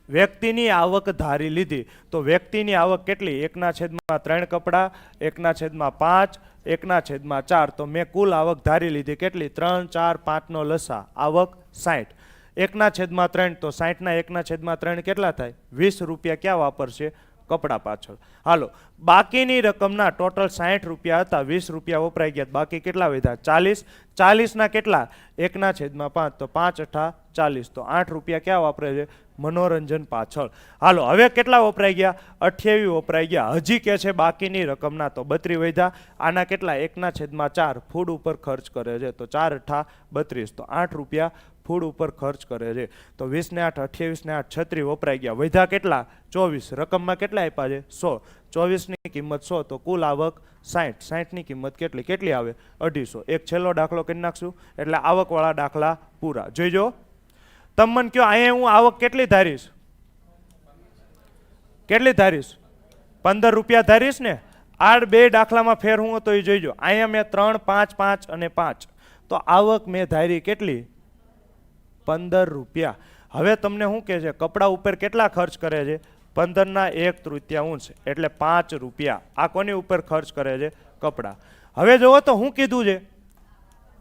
વ્યક્તિની આવક ધારી લીધી. તો વ્યક્તિની આવક કેટલી? 1/3 કપડા, 1/5, 1/4. તો મેં કુલ આવક ધારી લીધી. કેટલી? 3, 4, 5 નો લસા. આવક 60. 1/3. તો 60 ના 1/3 કેટલા થાય? 20 રૂપિયા ક્યાં વાપરશે? કપડા પાછળ. હાલો બાકીની રકમના ટોટલ 60 રૂપિયા હતા, 20 રૂપિયા વપરાઈ ગયા. બાકી કેટલા વધ્યા? 40. 40 ના કેટલા? 1/5. તો 5 8 40. તો 8 રૂપિયા ક્યાં વાપરે છે? મનોરંજન પાછળ. હાલો હવે કેટલા વપરાઈ ગયા? 28 વપરાઈ ગયા. હજી કે છે બાકીની રકમના. તો 32 વધ્યા. આના કેટલા? 1/4 ફૂડ ઉપર ખર્ચ કરે છે. તો 4 8 32. તો 8 રૂપિયા ફૂડ ઉપર ખર્ચ કરે છે. તો 20 ને 8, 28 ને 8, 36 વપરાઈ ગયા. વધ્યા કેટલા? 24. રકમમાં કેટલા આપ્યા છે? 100. 24 ની કિંમત 100. તો કુલ આવક 60. 60 ની કિંમત કેટલી? કેટલી આવે? 250. એક છેલ્લો દાખલો કરી નાખશું એટલે આવકવાળા દાખલા પૂરા. જોઈજો. તમે મને કહો અહીંયા હું આવક કેટલી ધારીશ? કેટલી ધારીશ? 15 રૂપિયા ધારીશ ને. આ બે દાખલામાં ફેર હું હતો એ જોઈજો. અહીંયા મેં 3, 5, 5 અને 5. તો આવક મેં ધારી કેટલી? 15 રૂપિયા. હવે તમને શું કહે છે? કપડા ઉપર કેટલા ખર્ચ કરે છે? 15 ના 1/3 એટલે 5 રૂપિયા. આ કોની ઉપર ખર્ચ કરે છે? કપડા. હવે જુઓ તો શું કીધું છે?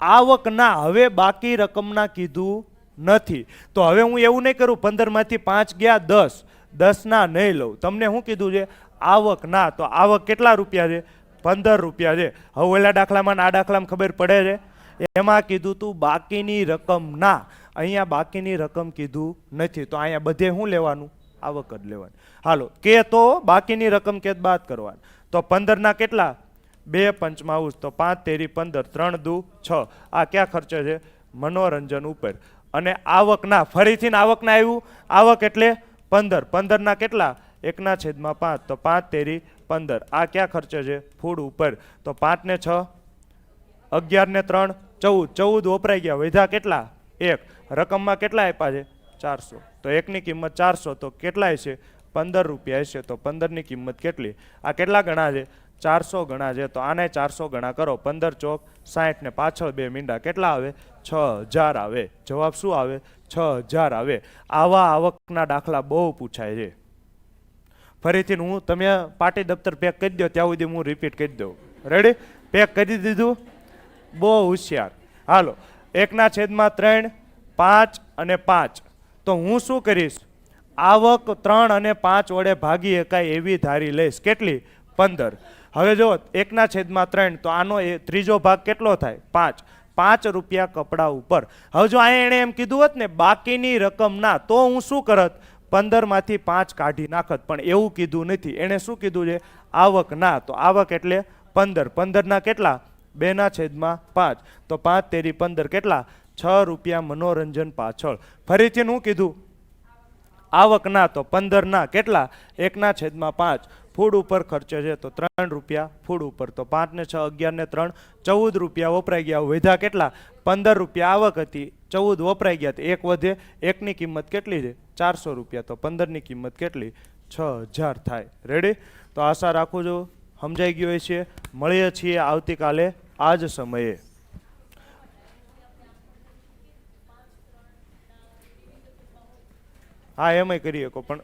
આવકના. હવે બાકી રકમના કીધું નથી. તો હવે હું એવું નહીં કરું 15 માંથી 5 ગયા 10, 10 ના નહીં લઉં. તમને શું કીધું છે? આવકના. તો આવક કેટલા રૂપિયા છે? 15 રૂપિયા છે. હવે ઓલા દાખલામાં આ દાખલામાં ખબર પડે છે? એમાં કીધું તું બાકીની રકમ ના, અહીંયા બાકીની રકમ કીધું નથી, તો અહીંયા બધે શું લેવાનું? આવક જ લેવાની. હાલો, કે તો બાકીની રકમ કે બાદ કરવાની. તો 15 ના કેટલા? 2 પંચમાઉસ, તો 5 તેરી 15, 3 દુ 6. આ ક્યાં ખર્ચે છે? મનોરંજન ઉપર. અને આવકના, ફરીથી આવકના આવ્યું, આવક એટલે 15, 15 ના કેટલા? 1/5, તો 5 તેરી 15. આ ક્યાં ખર્ચે છે? ફૂડ ઉપર. તો 5 ને 6, 11 ને 3, 14, 14 વપરાઈ ગયા, વધ્યા કેટલા? 1. રકમમાં કેટલા આપ્યા છે? 400. તો એકની કિંમત 400, તો કેટલા છે? 15 રૂપિયા હશે. તો 15 ની કિંમત કેટલી? આ કેટલા ગણા છે? 400 ગણા છે. તો આને 400 ગણા કરો, 15 ચોક 60 ને પાછળ 2 મીંડા, કેટલા આવે? 6000 આવે. જવાબ શું આવે? 6000 આવે. આવા આવકના દાખલા બહુ પૂછાય છે. ફરીથી હું, તમે પાટી દફતર પેક કરી દો ત્યાં સુધી હું રિપીટ કરી દઉં. રેડી? પેક કરી દીધું? બહુ હોશિયાર. હાલો, 1/3, 5 અને 5. તો હું શું કરીશ? આવક 3 અને 5 વડે ભાગી શકાય એવી ધારી લઈશ. કેટલી? 15. હવે જો 1/3, તો આનો ત્રીજો ભાગ કેટલો થાય? 5. 5 રૂપિયા કપડા ઉપર. હવે જો અહીંયા એણે એમ કીધું હોત ને બાકીની રકમ ના, તો હું શું કરત? 15 માંથી 5 કાઢી નાખત. પણ એવું કીધું નથી. એણે શું કીધું છે? આવક ના. તો આવક એટલે 15. 15 ના કેટલા? 2/5. તો 5 તેરી 15, કેટલા? 6 રૂપિયા મનોરંજન પાછળ. ફરીથી હું કીધું? આવક ના. તો 15 ના કેટલા? 1/5. ફૂડ ઉપર ખર્ચે છે, તો 3 રૂપિયા ફૂડ ઉપર. તો 5 ને 6, 11 ને 3, 14 રૂપિયા વપરાઈ ગયા. વધ્યા કેટલા? 15 રૂપિયા આવક હતી, 14 વપરાઈ ગયા. તો 1 વધે, 1 ની કિંમત કેટલી છે? 400 રૂપિયા. તો 15 ની કિંમત કેટલી? 6000 થાય. રેડી? તો આશા રાખું છું સમજાઈ ગયું છે. મળીએ છીએ આવતીકાલે આ જ સમયે. હા, એમાંય કરી શકો, પણ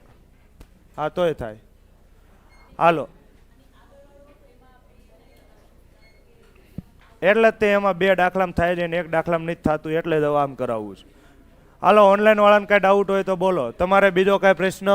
હા તોય થાય. હાલો, એટલે જ તે એમાં 2 દાખલામાં થાય છે ને 1 દાખલામાં નથી થતું, એટલે જ આમ કરાવવું છે. હાલો, ઓનલાઈન વાળાને કાંઈ ડાઉટ હોય તો બોલો. તમારે બીજો કાંઈ પ્રશ્ન?